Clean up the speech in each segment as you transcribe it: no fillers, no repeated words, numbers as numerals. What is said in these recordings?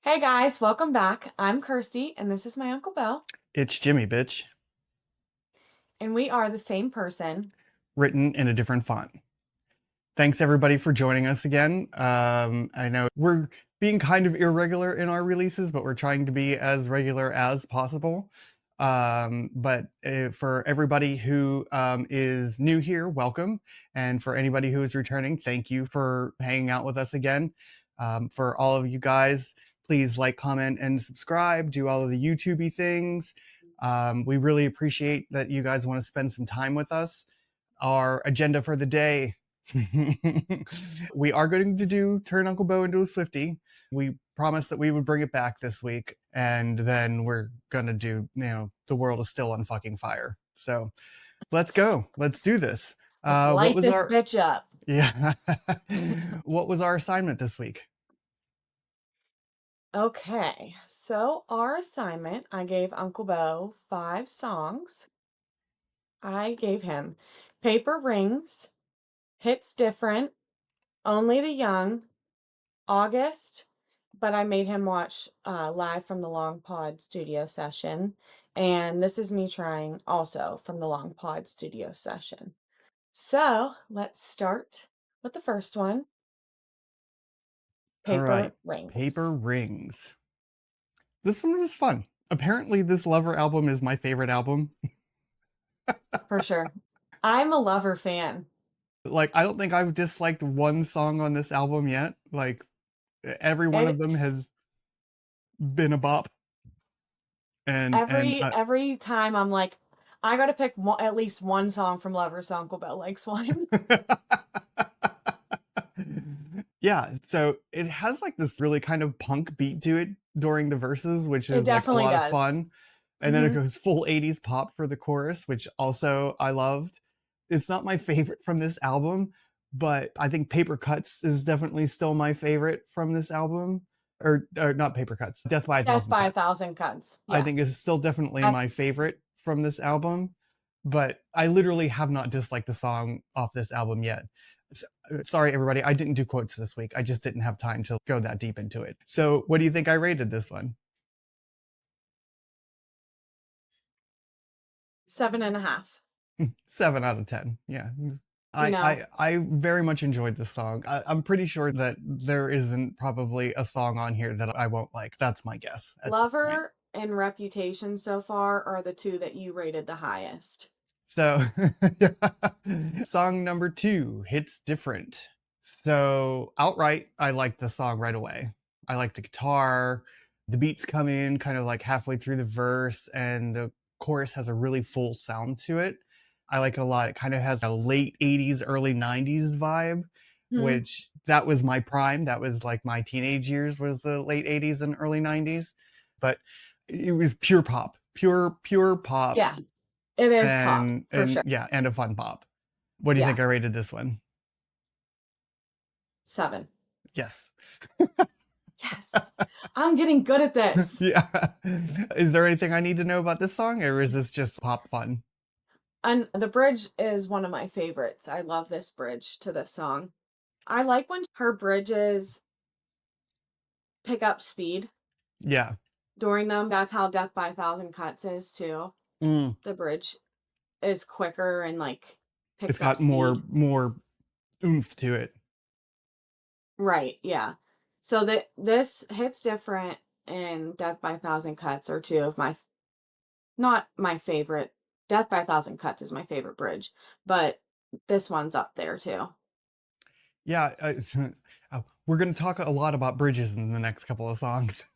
Hey guys, welcome back. I'm Kirsty, and this is my Uncle Bo, It's Jimmy, bitch, and we are the same person. written in a different font. Thanks everybody for joining us again. I know we're being kind of irregular in our releases, but we're trying to be as regular as possible. But for everybody who is new here, welcome. And for anybody who is returning, thank you for hanging out with us again. For all of you guys, please like, comment, and subscribe. Do all of the YouTubey things. We really appreciate that you guys want to spend some time with us. Our agenda for the day. We are going to do Turn Uncle Bo into a Swifty. We promised that we would bring it back this week, and then we're gonna do, The World Is Still on Fucking Fire. So let's go. Let's do this. Let's What light was this our bitch up. yeah? What was our assignment this week? Okay, so our assignment, I gave Uncle Bo 5 songs. I gave him Paper Rings, Hits Different, Only the Young, August, but I made him watch live from the Long Pod studio session, and This Is Me Trying also from the Long Pod studio session. So let's start with the first one, All right, Paper Rings. Paper Rings. This one was fun. Apparently, this Lover album is my favorite album. For sure. I'm a Lover fan. Like, I don't think I've disliked one song on this album yet. Like, every one of It them has been a bop. And every time I'm like, I gotta pick at least one song from Lover so Uncle Bill likes one. yeah, so it has like this really kind of punk beat to it during the verses, which It is like a definitely lot of does. fun. And then it Hmm. goes full 80s pop for the chorus, which also I loved. It's not my favorite from this album, but I think Paper Cuts is definitely still my favorite from this album. Or not Paper Cuts, Death by a Death Thousand by a Cuts. Thousand Cuts. I Yeah, think is still definitely that's my favorite from this album, but I literally have not disliked a song off this album yet. Sorry, everybody, I didn't do quotes this week. I just didn't have time to go that deep into it. So, what do you think I rated this one? 7.5. 7 out of 10. Yeah. You know, I very much enjoyed this song. I'm pretty sure that there isn't probably a song on here that I won't like. That's my guess at this point. Lover and Reputation so far are the two that you rated the highest. So, song number 2, Hits Different. So, outright, I like the song right away. I like the guitar. The beats come in kind of like halfway through the verse, and the chorus has a really full sound to it. I like it a lot. It kind of has a late 80s, early 90s vibe, Hmm. which that was my prime. That was like my teenage years, was the late 80s and early 90s. But it was pure pop, pure pop, Yeah, it is pop and for and sure. yeah, and a fun pop. What do you Yeah, think I rated this one? 7. Yes. Yes, I'm getting good at this. Yeah. Is there anything I need to know about this song, or is this just pop fun? And the bridge is one of my favorites. I love this bridge to this song. I like when her bridges pick up speed Yeah. during them. That's how Death by a Thousand Cuts is too. Mm. The bridge is quicker and like It's picks up got speed. more oomph to it. Right, yeah. So this hits different and Death by a Thousand Cuts are two of my not my favorite. Death by a Thousand Cuts is my favorite bridge, but this one's up there too. Yeah. We're going to talk a lot about bridges in the next couple of songs.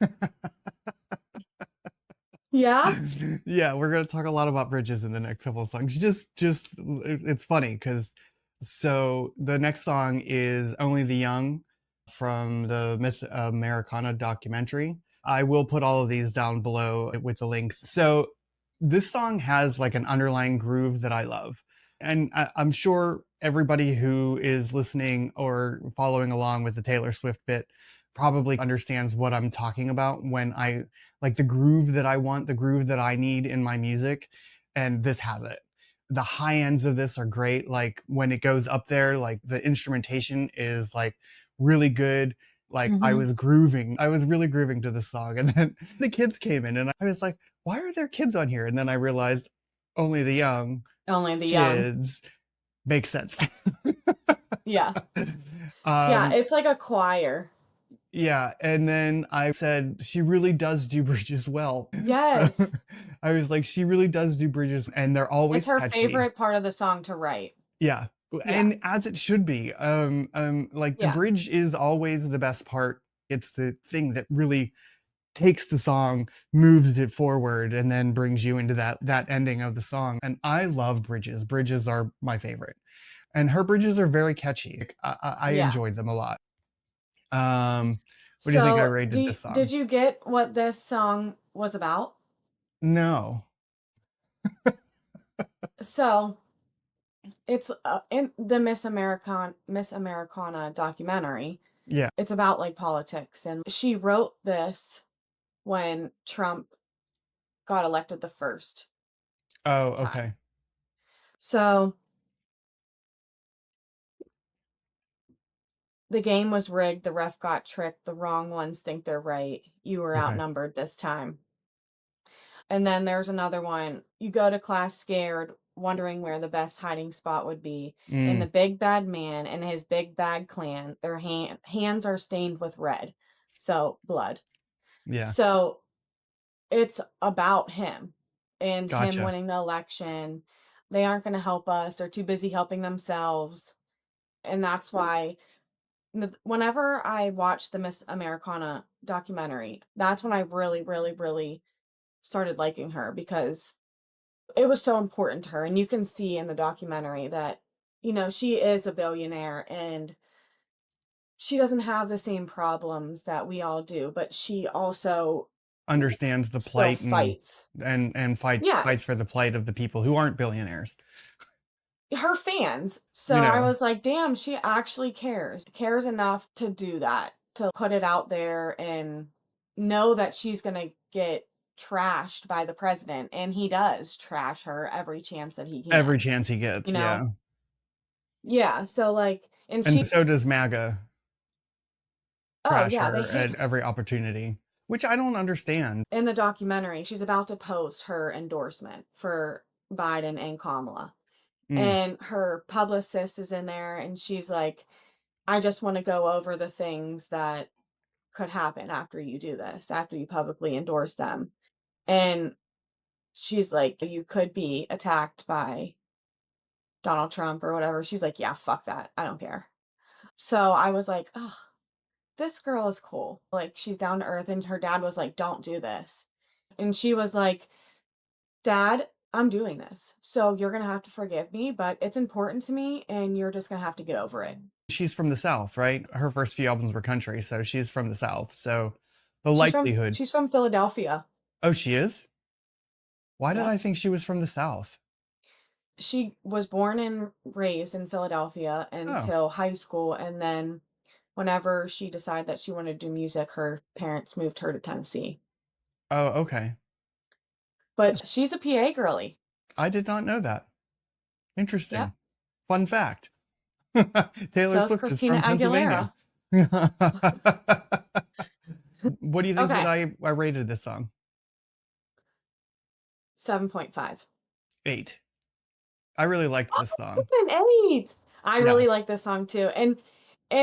Yeah? Yeah, we're going to talk a lot about bridges in the next couple of songs. Just it's funny because so the next song is Only the Young from the Miss Americana documentary. I will put all of these down below with the links. So this song has like an underlying groove that I love. And I'm sure everybody who is listening or following along with the Taylor Swift bit probably understands what I'm talking about when I like the groove that I want, the groove that I need in my music. And this has it. The high ends of this are great. Like when it goes up there, like the instrumentation is like really good. Like I Mhm. was grooving. I was really grooving to the song. And then the kids came in and I was like, why are there kids on here? And then I realized only the young Only the young. kids make sense. Yeah. Yeah, um, it's like a choir. yeah. And then I said, she really does do bridges well. Yes. I was like, she really does do bridges and they're It's always her catchy. favorite part of the song to write. Yeah. Yeah. And as it should be. Like the Yeah. bridge is always the best part. It's the thing that really takes the song, moves it forward, and then brings you into that ending of the song. And I love bridges. Bridges are my favorite. And her bridges are very catchy. I Yeah. enjoyed them a lot. Um, what do you think I So, rated this did song? you get what this song was about? No. So, it's, in the Miss Americana documentary. Yeah. It's about, like, politics, and she wrote this when Trump got elected the first Oh, time. okay. So, the game was rigged, the ref got tricked, the wrong ones think they're right, you were Okay. outnumbered this time. And then there's another one, you go to class scared, wondering where the best hiding spot would be, and Mm, the big bad man and his big bad clan, their hands are stained with red, so blood. yeah. So, it's about him and him Gotcha. winning the election. They aren't gonna help us, they're too busy helping themselves, and that's why whenever I watched the Miss Americana documentary, that's when I really, really, really started liking her because it was so important to her. And you can see in the documentary that, she is a billionaire and she doesn't have the same problems that we all do, but she also Understands the still plight and fights. fights Yeah, for the plight of the people who aren't billionaires. her fans. You So I know, was like, damn, she actually cares enough to do that, to put it out there and know that she's going to get trashed by the president. And he does trash her every chance that he every can, chance he you gets, yeah. know? Yeah. So, like, and And she, so does MAGA oh, trash yeah, they her hate at her. every opportunity, which I don't understand. In the documentary, she's about to post her endorsement for Biden and Kamala. Mm, And her publicist is in there and she's like, I just want to go over the things that could happen after you do this, after you publicly endorse them. And she's like, you could be attacked by Donald Trump or whatever. She's like, yeah, fuck that. I don't care. So I was like, oh, this girl is cool. Like, she's down to earth. And her dad was like, don't do this. And she was like, Dad, I'm doing this. So you're going to have to forgive me, but it's important to me. And you're just going to have to get over it. she's from the South, right? Her first few albums were country, so she's from the South. So the She's from likelihood. she's from Philadelphia. Oh, she is? Why did Yep. I think she was from the South? She was born and raised in Philadelphia Oh, until high school, and then whenever she decided that she wanted to do music, her parents moved her to Tennessee. oh, okay. But she's a PA girly. I did not know that. Yep. Interesting. Fun fact. Taylor So is Swift is Christina from Pennsylvania. Aguilera. What do you think that Okay, I rated this song? 7.5. 8. I really liked this Oh, song. an 8. I Yeah, really like this song too. And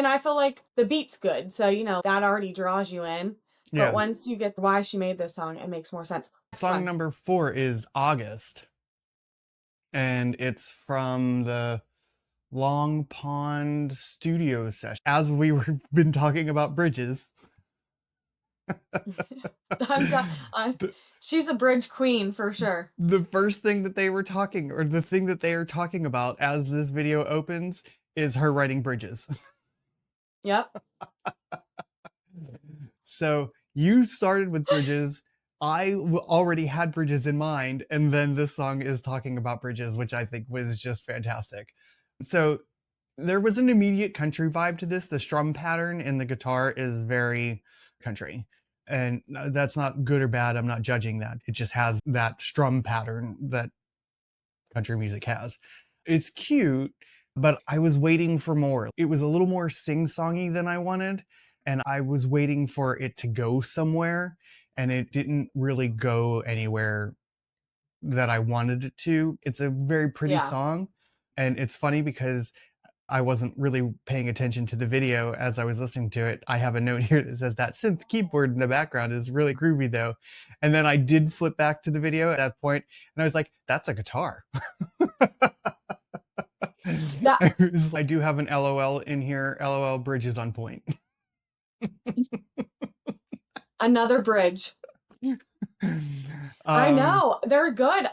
I feel like the beat's good. So, that already draws you in. But yeah. once you get why she made this song, it makes more sense. Next Song one. number 4 is August, and it's from the Long Pond studio session. As we were been talking about bridges, I'm do I the, she's a bridge queen for sure. the first thing that they were talking, or the thing that they are talking about as this video opens, is her writing bridges. Yep. So you started with bridges. I already had bridges in mind, and then this song is talking about bridges, which I think was just fantastic. So there was an immediate country vibe to this. The strum pattern in the guitar is very country. And that's not good or bad. I'm not judging that. It just has that strum pattern that country music has. It's cute, but I was waiting for more. It was a little more sing songy than I wanted. and I was waiting for it to go somewhere, and it didn't really go anywhere that I wanted it to. It's a very pretty Yeah. song, and it's funny because I wasn't really paying attention to the video as I was listening to it. I have a note here that says that synth keyboard in the background is really groovy though. And then I did flip back to the video at that point, and I was like, that's a guitar. That I do have an LOL in here. LOL bridge is on point. another bridge. I know. They're good.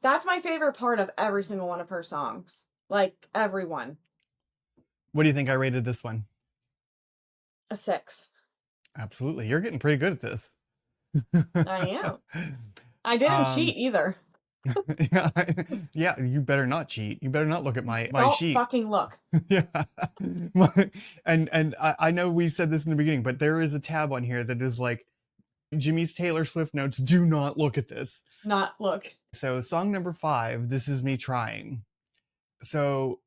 That's my favorite part of every single one of her songs. Like everyone. What do you think I rated this one? A 6. Absolutely. You're getting pretty good at this. I am. I didn't cheat either. yeah, yeah, you better not cheat. You better not look at my Don't sheet. fucking look. Yeah. and I know we said this in the beginning, but there is a tab on here that is like Jimmy's Taylor Swift notes. Do not look at this. Not look. So song number 5, This Is Me Trying. So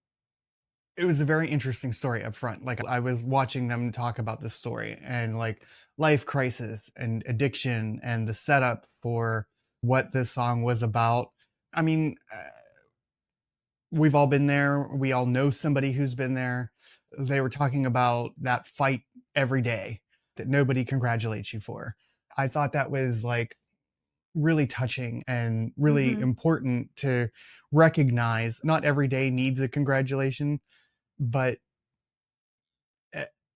it was a very interesting story up front. Like I was watching them talk about this story and like life crisis and addiction and the setup for what this song was about. I mean, we've all been there. We all know somebody who's been there. They were talking about that fight every day that nobody congratulates you for. I thought that was like really touching and really important to recognize. Not every day needs a congratulation, but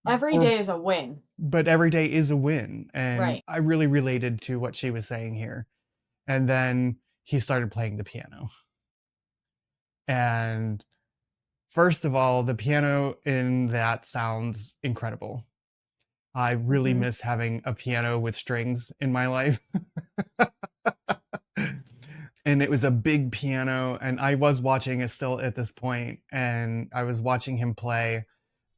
Every day is a win. but every day is a win. And Right. I really related to what she was saying here. And then he started playing the piano. And first of all, the piano in that sounds incredible. I really miss having a piano with strings in my life. And it was a big piano, and I was watching it still at this point, and I was watching him play,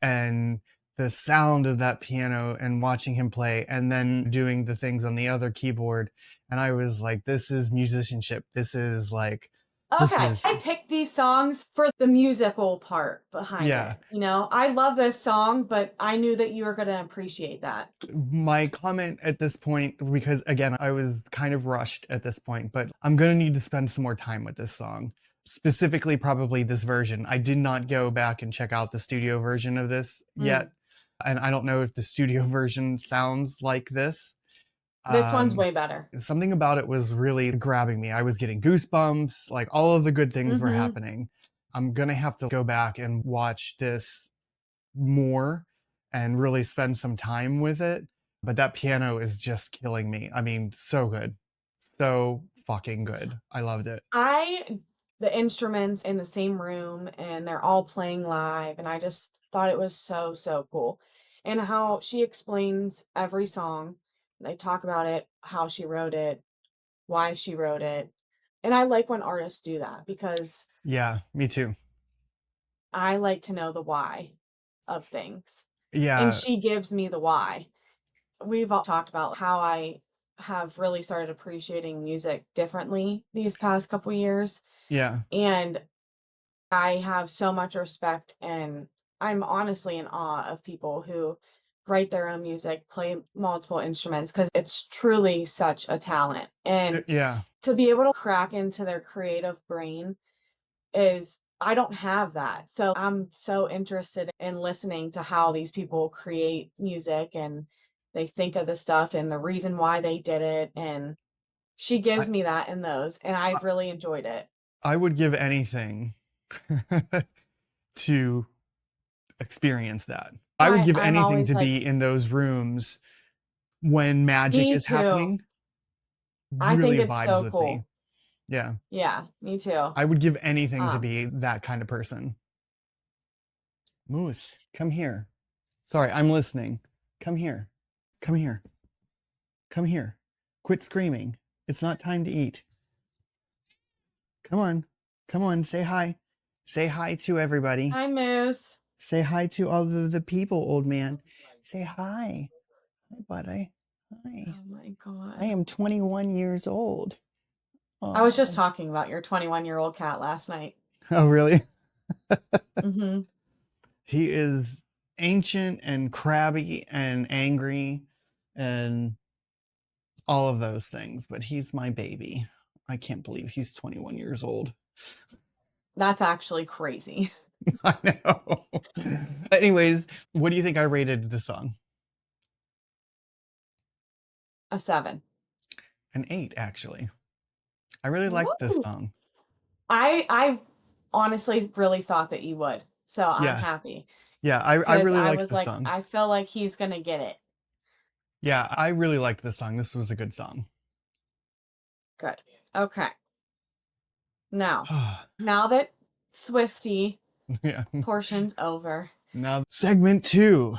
and the sound of that piano and watching him play and then doing the things on the other keyboard, and I was like, this is musicianship. This is like, this Okay, is, I picked these songs for the musical part behind yeah. it. You know, I love this song, but I knew that you were going to appreciate that. My comment at this point, because again, I was kind of rushed at this point, but I'm going to need to spend some more time with this song. Specifically, probably this version. I did not go back and check out the studio version of this yet. And I don't know if the studio version sounds like this. This one's way better. Something about it was really grabbing me. I was getting goosebumps, like all of the good things were happening. I'm going to have to go back and watch this more and really spend some time with it. But that piano is just killing me. I mean, so good. So fucking good. I loved it. The instruments in the same room and they're all playing live, and I just thought it was so, so cool. And how she explains every song. They talk about it, how she wrote it, why she wrote it. And I like when artists do that because Yeah, me too. I like to know the why of things. And Yeah, she gives me the why. We've all talked about how I have really started appreciating music differently these past couple years. yeah, And I have so much respect, and I'm honestly in awe of people who write their own music, play multiple instruments, because it's truly such a talent. And yeah. to be able to crack into their creative brain is I don't have that. So I'm so interested in listening to how these people create music and they think of the stuff and the reason why they did it. And she I, gives me that in those, and I've really enjoyed it. I would give anything to experience that. I would give I'm anything always to like, be in those rooms when magic me is too. happening. I think Really it's vibes so with me. cool. Yeah. Yeah, me too. I would give anything to Um, be that kind of person. Moose, come here. Sorry, I'm listening. Come here. Come here. Come here. Quit screaming. It's not time to eat. Come on. Come on, say hi. Say hi to everybody. Hi, Moose. Say hi to all of the people, old man. Say hi. Hi, buddy. Hi. Oh my I god. am 21 years old. I was just Oh. talking about your 21-year-old cat last night. Oh, really? Mhm. He is ancient and crabby and angry and all of those things, but he's my baby. I can't believe he's 21 years old. That's actually crazy. I know. Anyways, what do you think I rated the song? A 7. An 8, actually. I really like this Woo! song. I honestly really thought that you would, so I'm Yeah. happy Yeah, I because really I liked was the like, song. I feel like he's gonna get it. Yeah, I really liked this song. This was a good song. Good. Okay. Now that Swifty Yeah. portion's over. Now, segment 2.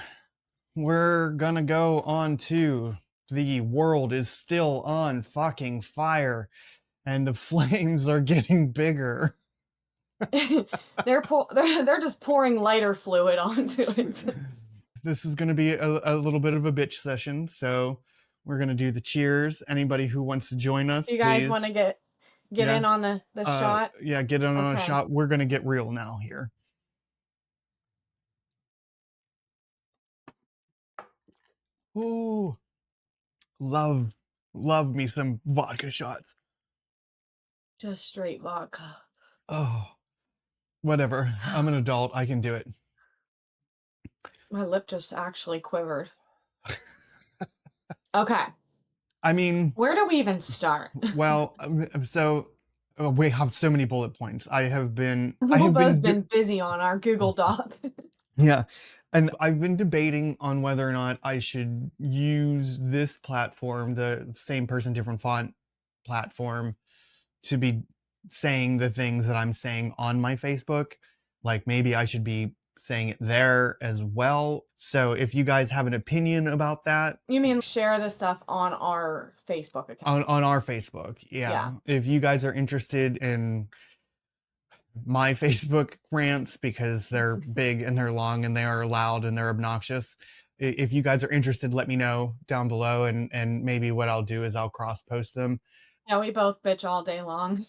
We're gonna go on to the world is still on fucking fire and the flames are getting bigger. They're just pouring lighter fluid onto it. This is gonna be a little bit of a bitch session, so we're gonna do the cheers. Anybody who wants to join us, You guys please. wanna get Yeah. in on the shot? Yeah, get in on a Okay. shot. We're gonna get real now here. Ooh, love, love me some vodka shots. Just straight vodka. Oh, whatever. I'm an adult. I can do it. My lip just actually quivered. Okay. I mean, Where do we even start? well, so we have so many bullet points. I have been, Bobo's been busy on our Google Doc. yeah, and I've been debating on whether or not I should use this platform, the same person, different font platform, to be saying the things that I'm saying on my Facebook. Like maybe I should be saying it there as well. So if you guys have an opinion about that, You mean share this stuff on our Facebook account? on our Facebook, yeah. Yeah. If you guys are interested in my Facebook rants because they're big and they're long and they are loud and they're obnoxious. If you guys are interested, let me know down below, and maybe what I'll do is I'll cross post them. Yeah, we both bitch all day long.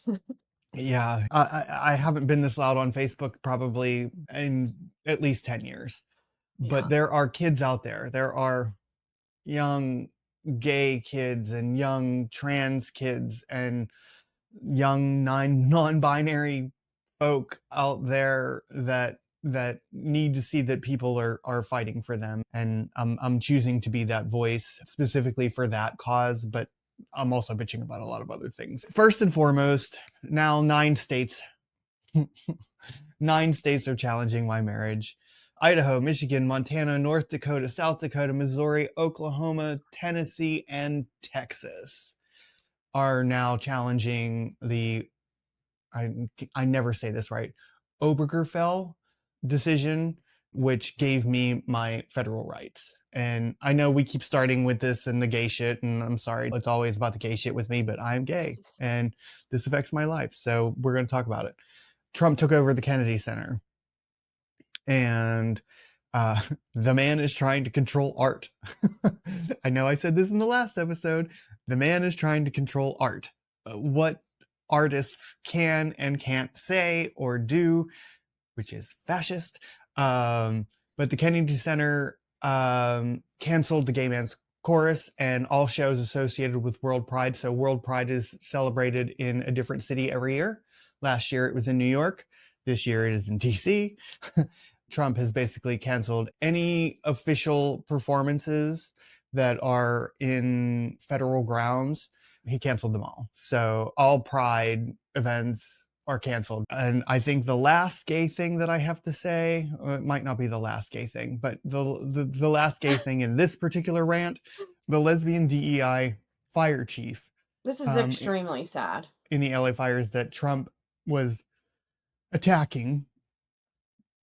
Yeah, I haven't been this loud on Facebook probably in at least 10 years. But Yeah. there are kids out there. There are young gay kids and young trans kids and young non-binary folk out there that need to see that people are fighting for them, and I'm choosing to be that voice specifically for that cause, but I'm also bitching about a lot of other things. First and foremost, now 9 states 9 states are challenging my marriage. Idaho, Michigan, Montana, North Dakota, South Dakota, Missouri, Oklahoma, Tennessee, and Texas are now challenging the I I never say this right, Obergefell decision, which gave me my federal rights. And I know we keep starting with this and the gay shit, and I'm sorry, it's always about the gay shit with me, but I'm gay and this affects my life. So we're going to talk about it. Trump took over the Kennedy Center, and uh, the man is trying to control art. I know I said this in the last episode. The man is trying to control art. What artists can and can't say or do, which is fascist. But the Kennedy Center canceled the Gay Man's Chorus and all shows associated with World Pride. So World Pride is celebrated in a different city every year. Last year it was in New York. This year it is in DC. Trump has basically canceled any official performances that are in federal grounds. He canceled them all. So all Pride events are canceled. And I think the last gay thing that I have to say, it might not be the last gay thing, but the last gay thing in this particular rant, the lesbian DEI fire chief This is um, extremely sad. in the LA fires that Trump was attacking,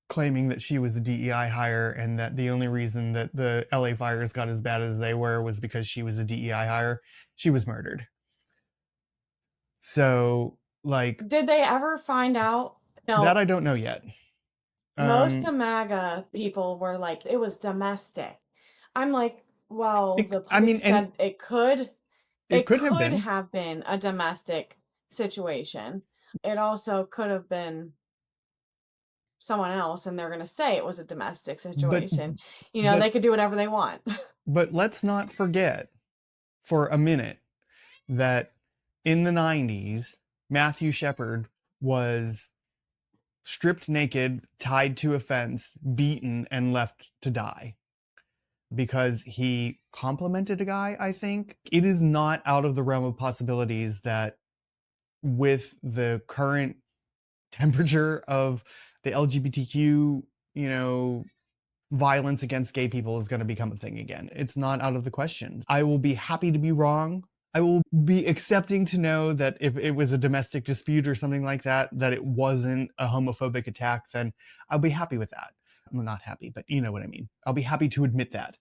claiming that she was a DEI hire and that the only reason that the LA fires got as bad as they were was because she was a DEI hire. She was murdered. So, like, Did they ever find out? that No, I don't know yet. most Um, of MAGA people were like, it was domestic. I'm like, well, the I mean, police and said it it could have could been. have been a domestic situation. It also could have been someone else and they're going to say it was a domestic But situation. but They could do whatever they want. but let's not forget for a minute that in the 90s, Matthew Shepard was stripped naked, tied to a fence, beaten, and left to die because he complimented a guy, I think. It is not out of the realm of possibilities that with the current temperature of the LGBTQ, violence against gay people is going to become a thing again. It's not out of the question. I will be happy to be wrong. I will be accepting to know that if it was a domestic dispute or something like that, that it wasn't a homophobic attack, then I'll be happy with that. I'm not happy, but you know what I mean. I'll be happy to admit that.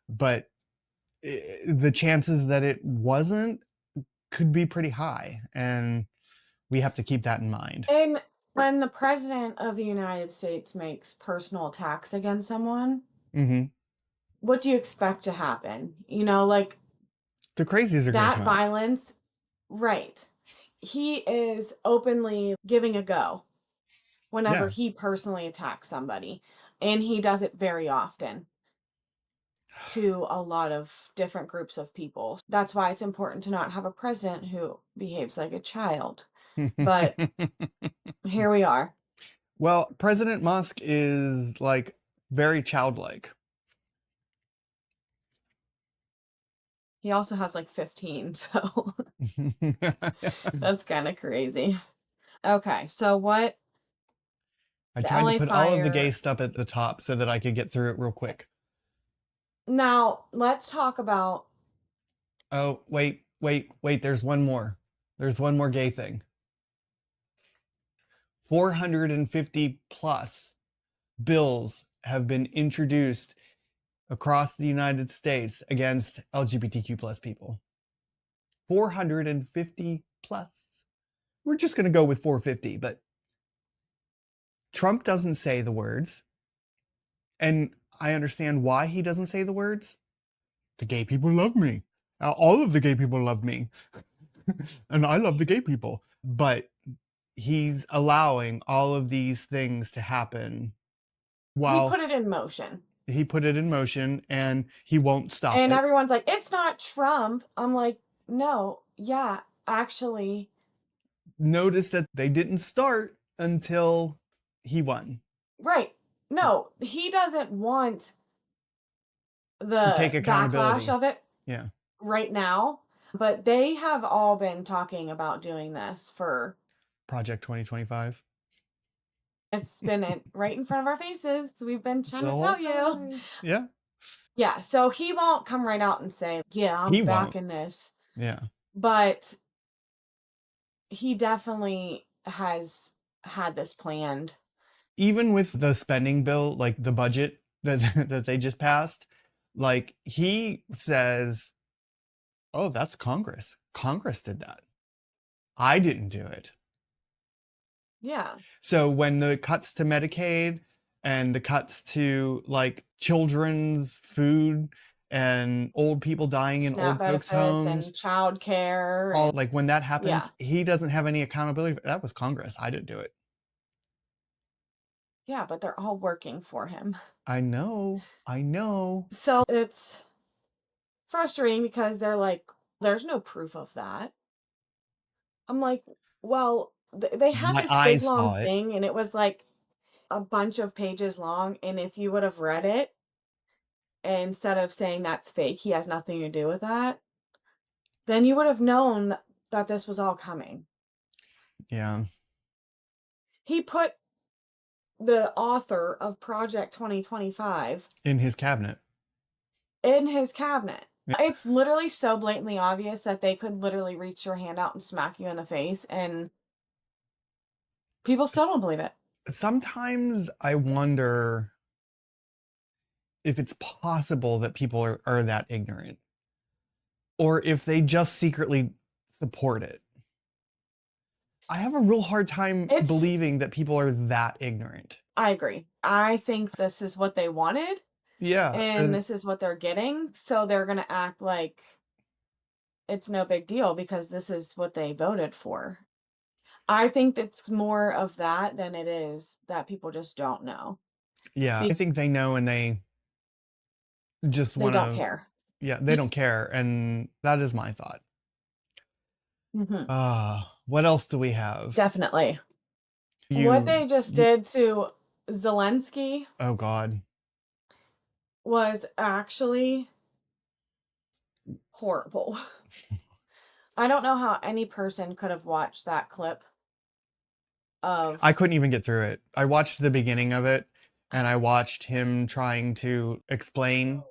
But the chances that it wasn't could be pretty high. And we have to keep that in mind. And when the president of the United States makes personal attacks against someone, Mm-hmm. what do you expect to happen? The crazies are going to That come out. violence, right. He is openly giving a go whenever Yeah. he personally attacks somebody. And he does it very often to a lot of different groups of people. That's why it's important to not have a president who behaves like a child. But here we are. Well, President Musk is like very childlike. He also has like 15, so that's kind of crazy. Okay, so what I the tried to LA put all of the gay fire. stuff at the top so that I could get through it real quick. Now, let's talk about. Oh, wait, there's one more. There's one more gay thing. 450 plus bills have been introduced across the United States against LGBTQ plus people. 450 plus. We're just going to go with 450, but Trump doesn't say the words. And I understand why he doesn't say the words. The gay people love me. All of the gay people love me. And I love the gay people. But he's allowing all of these things to happen He while put it in motion. he put it in motion and he won't stop And it. everyone's like, "It's not Trump." I'm like, "No, yeah, actually." Notice that they didn't start until he won. Right. No, he doesn't want To take the backlash accountability. of it Yeah. right now, but they have all been talking about doing this for. Project 2025. It's been right in front of our faces. We've been trying The to whole tell you. time. Yeah. Yeah, so he won't come right out and say, "Yeah, I'm He won't. backing this." Yeah. But he definitely has had this planned. Even with the spending bill, like the budget that that they just passed, like he says, "Oh, that's Congress. Congress did that. I didn't do it." Yeah. So when the cuts to Medicaid and the cuts to like children's food and old people dying in SNAP old folks' benefits and homes, childcare all and like when that yeah. happens, he doesn't have any accountability. That was Congress. I didn't do it. Yeah, but they're all working for him. I know. I know. So it's frustrating because they're like, "There's no proof of that." I'm like, "Well, they had My this big eyes long saw it. thing and it was like a bunch of pages long, and if you would have read it instead of saying that's fake, he has nothing to do with that, then you would have known that this was all coming." Yeah. He put the author of Project 2025 In his cabinet. in his cabinet. Yeah. It's literally so blatantly obvious that they could literally reach your hand out and smack you in the face, and people still don't believe it. Sometimes I wonder if it's possible that people are that ignorant or if they just secretly support it. I have a real hard time It's believing that people are that ignorant. I agree. I think this is what they wanted, Yeah, and this is what they're getting, so they're gonna act like it's no big deal because this is what they voted for. I think it's more of that than it is that people just don't know. Yeah, I Be think they know and they just they want don't to, care. yeah, they don't care. And that is my thought. Mhm. What else do we have? Definitely. What You, they just you did to Zelenskyy oh God. was actually horrible. I don't know how any person could have watched that clip I of couldn't even get through it. I watched the beginning of it and I watched him trying to explain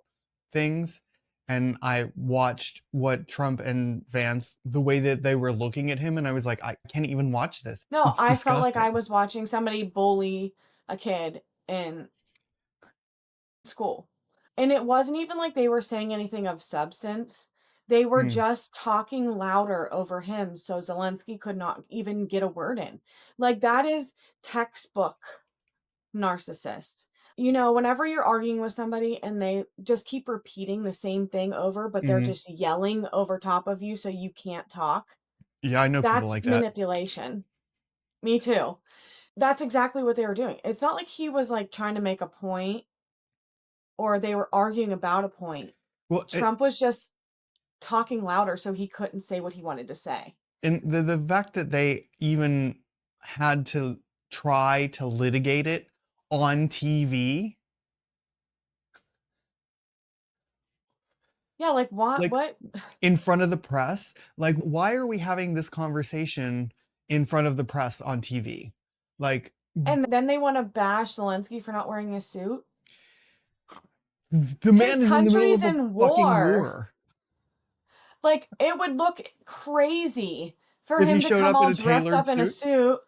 things. And I watched what Trump and Vance, the way that they were looking at him, and I was like, I can't even watch this. No, It's I felt like I disgusting. was watching somebody bully a kid in school. And it wasn't even like they were saying anything of substance. They were Mm, just talking louder over him so Zelensky could not even get a word in. Like, that is textbook narcissist. Whenever you're arguing with somebody and they just keep repeating the same thing over, but they're mhm. just yelling over top of you so you can't talk, Yeah, I know people that's like that. manipulation. Me too. That's exactly what they were doing. It's not like he was like trying to make a point or they were arguing about a point. Well, Trump was just talking louder so he couldn't say what he wanted to say. and the fact that they even had to try to litigate it on TV, Yeah, like like what? in front of the press, like why are we having this conversation in front of the press on TV? Like And then they want to bash Zelensky for not wearing a suit. the His man is in the middle country's of a in fucking war. war. Like, it would look crazy for If he him to showed come up in all a dressed tailored up in a suit, suit.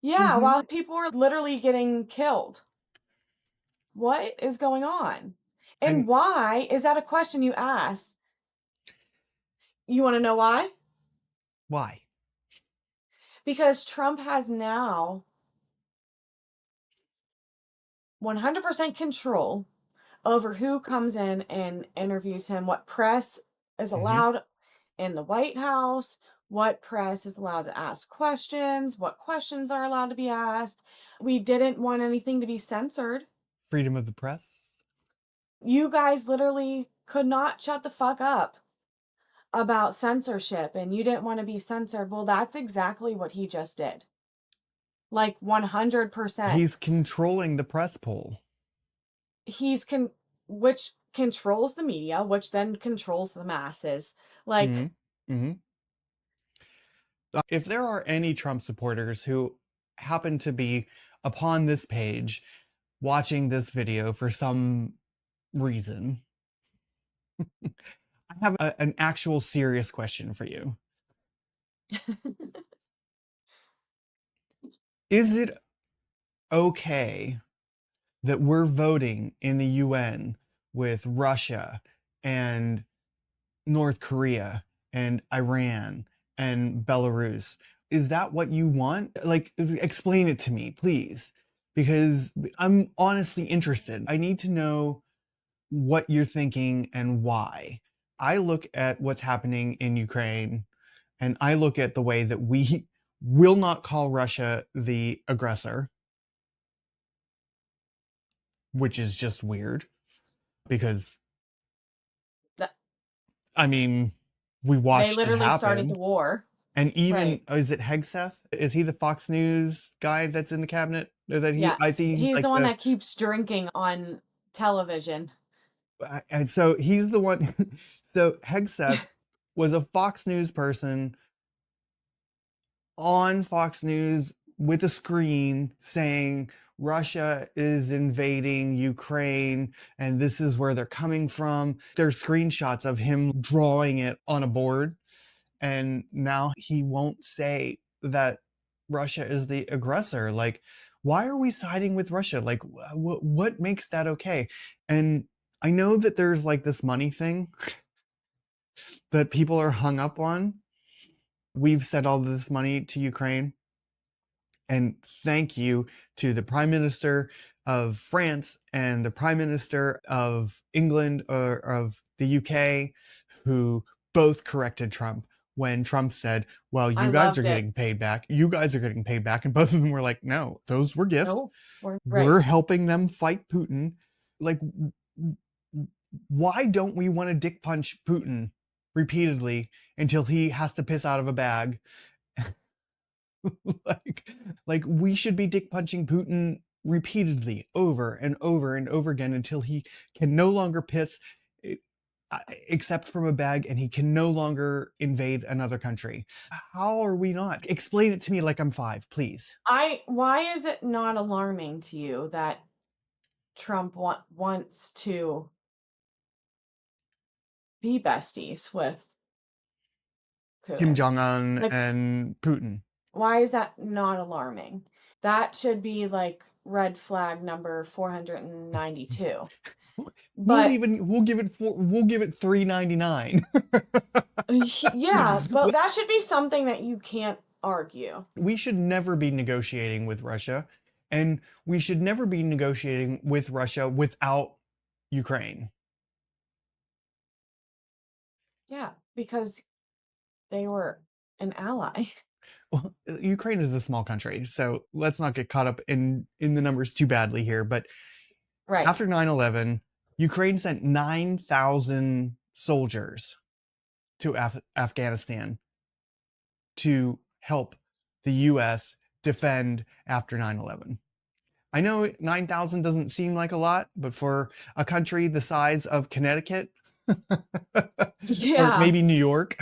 Yeah, hmm while people are literally getting killed. What is going on? And and why is that a question you ask? You want to know why? why? Because Trump has now 100% control over who comes in and interviews him, what press is hmm allowed in the White House, what press is allowed to ask questions, what questions are allowed to be asked. We didn't want anything to be censored. Freedom of the press. You guys literally could not shut the fuck up about censorship and you didn't want to be censored. Well, that's exactly what he just did. Like 100%. He's controlling the press poll. He's which controls the media, which then controls the masses. hmm Like, hmm If there are any Trump supporters who happen to be upon this page watching this video for some reason, I have an actual serious question for you. Is it okay that we're voting in the UN with Russia and North Korea and Iran and Belarus? Is that what you want? Like, explain it to me, please, because I'm honestly interested. I need to know what you're thinking and why. I look at what's happening in Ukraine and I look at the way that we will not call Russia the aggressor, which is just weird because, that I mean, we they watched it literally started the happen. war. And even, Right. is it Hegseth? Is he the Fox News guy that's in the cabinet? Or that Yeah. I think he's He's like the one the, that keeps drinking on television. and so he's the one. So Hegseth was a Fox News person on Fox News with a screen saying Russia is invading Ukraine and this is where they're coming from. There's screenshots of him drawing it on a board. And now he won't say that Russia is the aggressor. Like, why are we siding with Russia? Like, what makes that okay? And I know that there's like this money thing that people are hung up on. We've sent all this money to Ukraine. And thank you to the Prime Minister of France and the Prime Minister of England or of the UK, who both corrected Trump. when Trump said, well, I you guys are loved it. getting paid back. You guys are getting paid back. And both of them were like, no, those were gifts. No, we're right. We're helping them fight Putin. Like, why don't we want to dick punch Putin repeatedly until he has to piss out of a bag? like, like we should be dick punching Putin repeatedly over and over and over again until he can no longer piss except from a bag, and he can no longer invade another country. How are we not? Explain it to me like I'm 5, please. Why is it not alarming to you that Trump wants to be besties with Kim Putin? Jong-un Like, and Putin. why is that not alarming? That should be like red flag number 492. But We'll give it $3.99. yeah, but that should be something that you can't argue. We should never be negotiating with Russia, and we should never be negotiating with Russia without Ukraine. Yeah, because they were an ally. Well, Ukraine is a small country, so let's not get caught up in the numbers too badly here. But Right. after 9/11, Ukraine sent 9,000 soldiers to Afghanistan to help the U.S. defend after 9/11. I know 9,000 doesn't seem like a lot, but for a country the size of Connecticut or Yeah. maybe New York,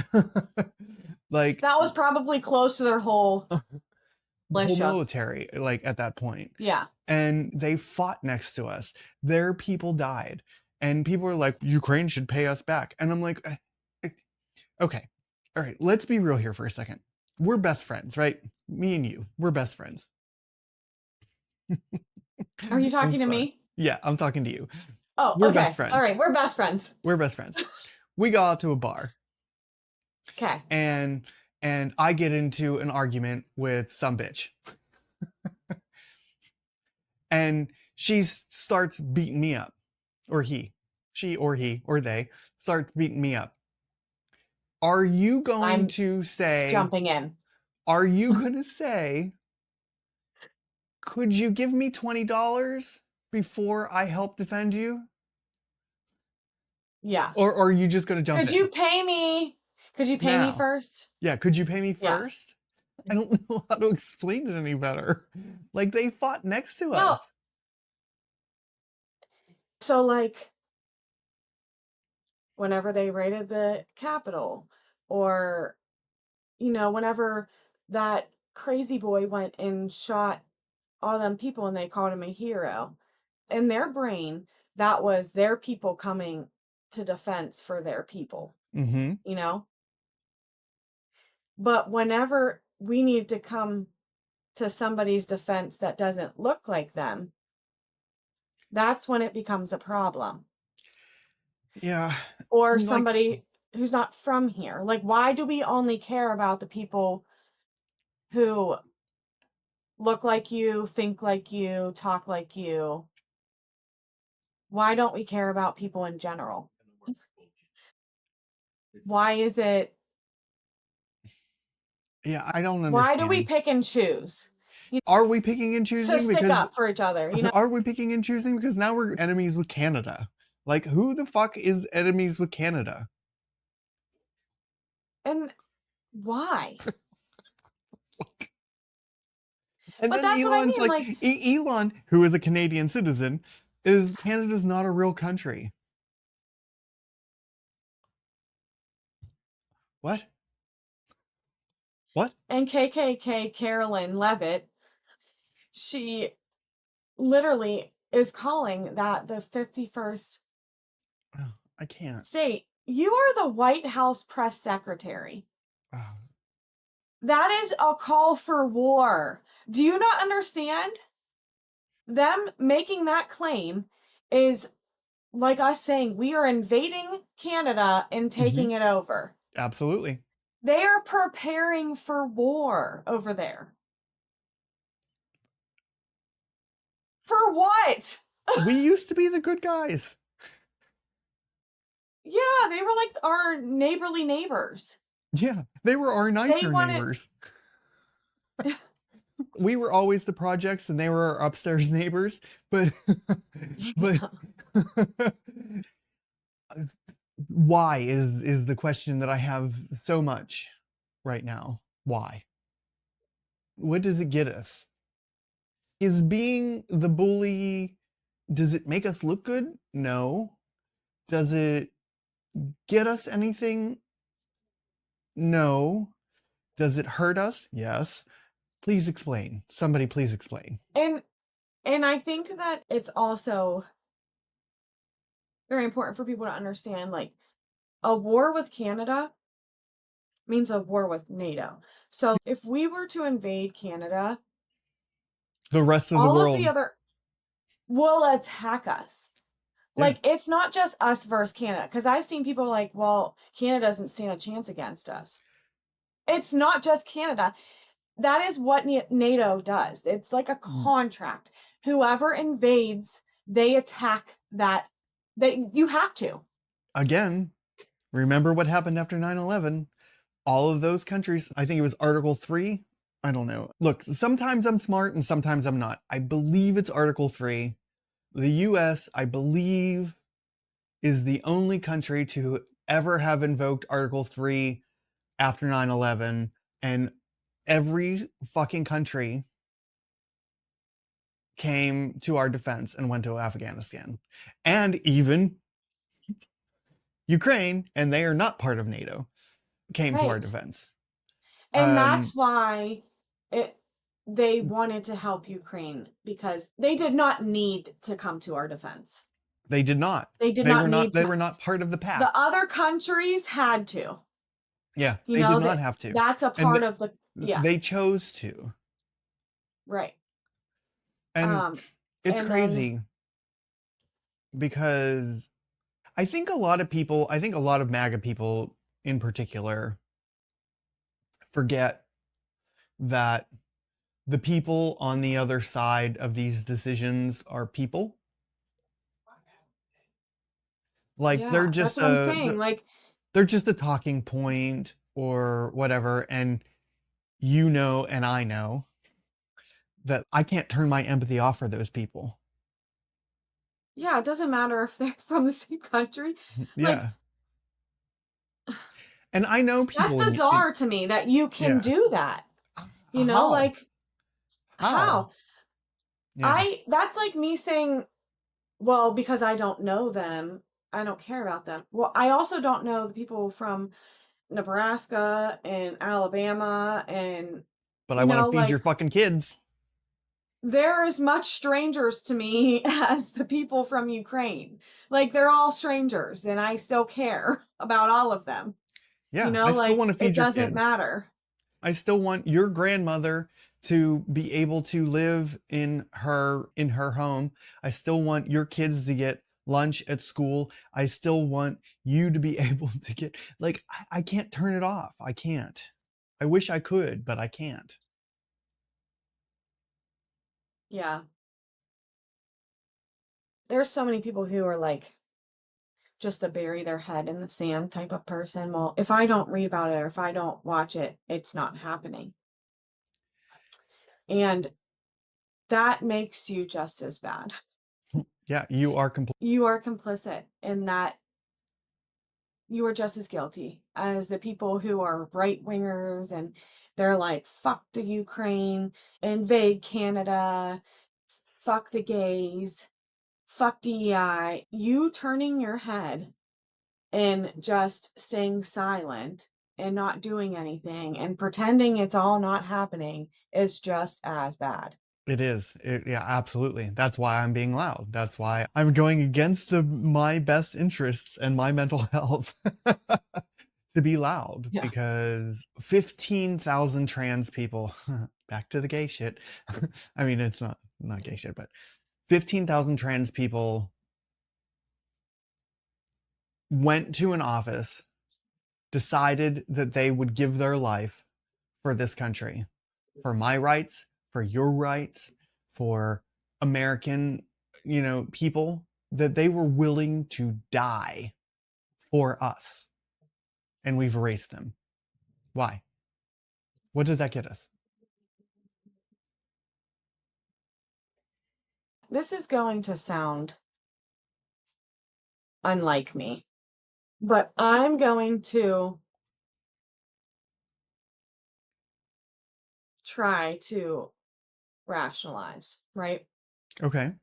like That was probably close to their whole the whole militia. military, like at that point. Yeah. And they fought next to us. Their people died. And people are like, Ukraine should pay us back. And I'm like, okay, all right, let's be real here for a second. We're best friends, right? Me and you, we're best friends. Are you I'm talking to sorry. me? Yeah, I'm talking to you. Oh, We're okay. best friends. All right, we're best friends. We're best friends. We go out to a bar, Okay. and I get into an argument with some bitch. And she starts beating me up. Or she or he or they starts beating me up. Are you going I'm to say, jumping in. are you going to say, could you give me $20 before I help defend you? Yeah. Or are you just going to jump Could in? you pay me? Could you pay me Now. first? Yeah, could you pay me Yeah. first? I don't know how to explain it any better. Like, they fought next to No. us. So like whenever they raided the Capitol, or whenever that crazy boy went and shot all them people and they called him a hero, in their brain, that was their people coming to defense for their people, Mm-hmm. But whenever we need to come to somebody's defense that doesn't look like them, that's when it becomes a problem. Yeah. Or Like, somebody who's not from here. Like, why do we only care about the people who look like you, think like you, talk like you? Why don't we care about people in general? Why is it, yeah, I don't why do we understand. pick and choose Are we picking and to choosing stick because up for each other? are we picking and choosing because now we're enemies with Canada? Like, who the fuck is enemies with Canada? And why? And But then that's what I Elon's mean. like, Like, Elon, who is a Canadian citizen, is Canada's not a real country. What? What? and KKK Carolyn Levitt, she literally is calling that the 51st Oh, I can't. state. You are the White House press secretary. Oh. That is a call for war. Do you not understand? Them making that claim is like us saying we are invading Canada and taking it over. Absolutely. They are preparing for war over there. For what? We used to be the good guys. Yeah, they were like our neighborly neighbors. Yeah, they were our They nicer wanted neighbors. We were always the projects and they were our upstairs neighbors, but but why is the question that I have so much right now. Why? What does it get us? Is being the bully, does it make us look good? No. Does it get us anything? No. Does it hurt us? Yes. Please explain. Somebody please explain. and and I think that it's also very important for people to understand, like, a war with Canada means a war with NATO. So if we were to invade Canada, The rest of the all of the world. other will attack us. Yeah. Like, it's not just us versus Canada, because I've seen people like, well, Canada doesn't stand a chance against us. It's not just Canada. That is what NATO does. It's like a contract. Whoever invades, they attack that. You have to. Again, remember what happened after 9/11? All of those countries, I think it was Article 3. I don't know. Look, sometimes I'm smart and sometimes I'm not. I believe it's Article 3. The US, I believe, is the only country to ever have invoked Article 3 after 9/11, and every fucking country came to our defense and went to Afghanistan. And even Ukraine, and they are not part of NATO, came to our Right. defense. And that's why it they wanted to help Ukraine, because they did not need to come to our defense. They did not. They did They not were not. need They to. were not part of the The pact. other countries had to. Yeah, You they did know, not that have to, that's a and part of the, yeah, they chose to. right. And Um it's and then crazy because I think a lot of people, I think a lot of MAGA people in particular, forget that the people on the other side of these decisions are people. Like yeah, that's what I'm saying. Like, they're just a talking point or whatever, and you know and I know that I can't turn my empathy off for those people. yeah, it doesn't matter if they're from the same country. Like, Yeah. And I know that's people in bizarre to me that you can yeah. do that. How? Like, How? how? Yeah. I That's like me saying, well, because I don't know them, I don't care about them. Well, I also don't know the people from Nebraska and Alabama, and But I want to feed your like, fucking kids. they're as much strangers to me as the people from Ukraine. Like, they're all strangers and I still care about all of them. Yeah, I still want Like, to it feed your doesn't kids. matter. I still want your grandmother to be able to live in her home. I still want your kids to get lunch at school. I still want you to be able to get like I can't turn it off. I can't. I wish I could, but I can't. Yeah. There's so many people who are like just to bury their head in the sand type of person. Well, if I don't read about it or if I don't watch it, it's not happening. And that makes you just as bad. Yeah, you are complete. You are complicit in that. You are just as guilty as the people who are right wingers and they're like, fuck the Ukraine, invade Canada, fuck the gays, fuck DEI. You turning your head and just staying silent and not doing anything and pretending it's all not happening is just as bad. It is. Yeah, absolutely. That's why I'm being loud. That's why I'm going against my best interests and my mental health to be loud Yeah. because 15,000 trans people, back to the gay shit. I mean, it's not gay shit, but 15,000 trans people went to an office, decided that they would give their life for this country, for my rights, for your rights, for American, people, that they were willing to die for us. And we've erased them. Why? What does that get us? This is going to sound unlike me, but I'm going to try to rationalize, right? Okay.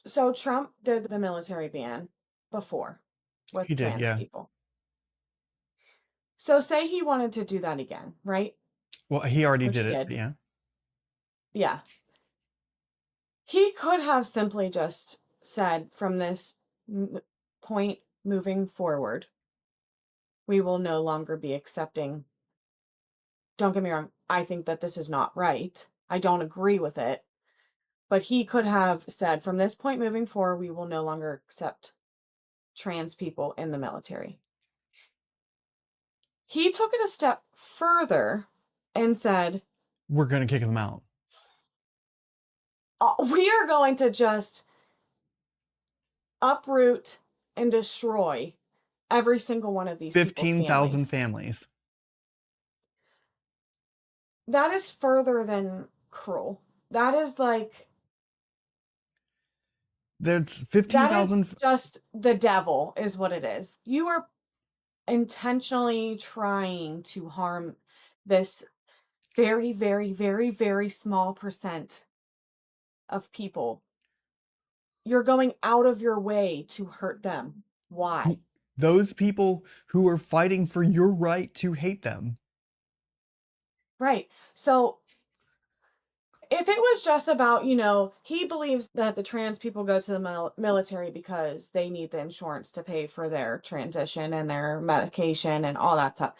So Trump did the military ban before He with did, trans yeah. people. So say he wanted to do that again, right? Well, he already Which did he it, did. but yeah. Yeah. He could have simply just said from this point moving forward, we will no longer be accepting. Don't get me wrong. I think that this is not right. I don't agree with it. But he could have said, from this point moving forward, we will no longer accept trans people in the military. He took it a step further and said, We're going to kick them out. We are going to just uproot and destroy every single one of these people's 15,000 families. families. That is further than cruel. That is like, There's that is 15,000. just the devil, is what it is. You are intentionally trying to harm this very, very, very, very small percent of people. You're going out of your way to hurt them. Why? Those people who are fighting for your right to hate them. Right. So if it was just about, he believes that the trans people go to the military because they need the insurance to pay for their transition and their medication and all that stuff,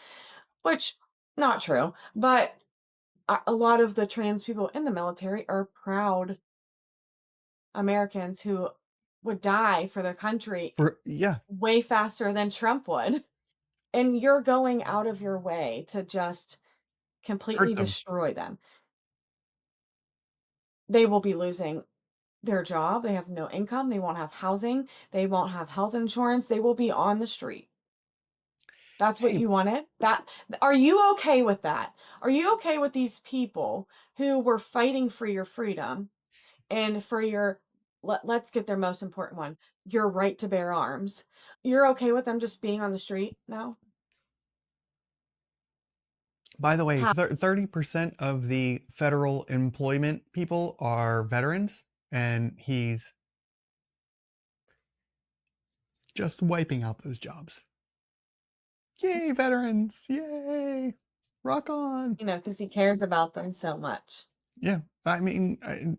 which not true. But a lot of the trans people in the military are proud Americans who would die for their country For, yeah, way faster than Trump would. And you're going out of your way to just completely hurt them. destroy them. They will be losing their job. They have no income. They won't have housing. They won't have health insurance. They will be on the street. That's what Hey, you wanted? Are you okay with that? Are you okay with these people who were fighting for your freedom and for your let's get their most important one, your right to bear arms? You're okay with them just being on the street now? by the way, How? 30% of the federal employment people are veterans, and he's just wiping out those jobs. Yay, veterans! Yay! Rock on! Because he cares about them so much. Yeah, I mean,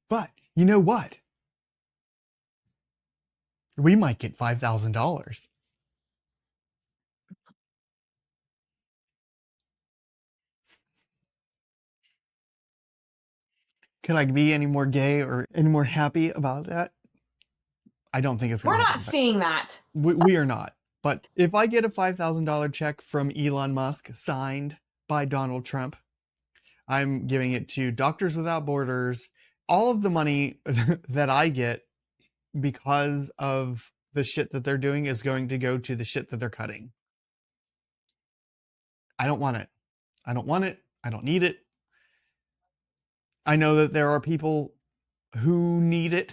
but you know what? We might get $5,000. Could I be any more gay or any more happy about that? I don't think it's going We're to not happen, but seeing that. we are not. But if I get a $5,000 check from Elon Musk signed by Donald Trump, I'm giving it to Doctors Without Borders. All of the money that I get because of the shit that they're doing is going to go to the shit that they're cutting. I don't want it. I don't want it. I don't need it. I know that there are people who need it,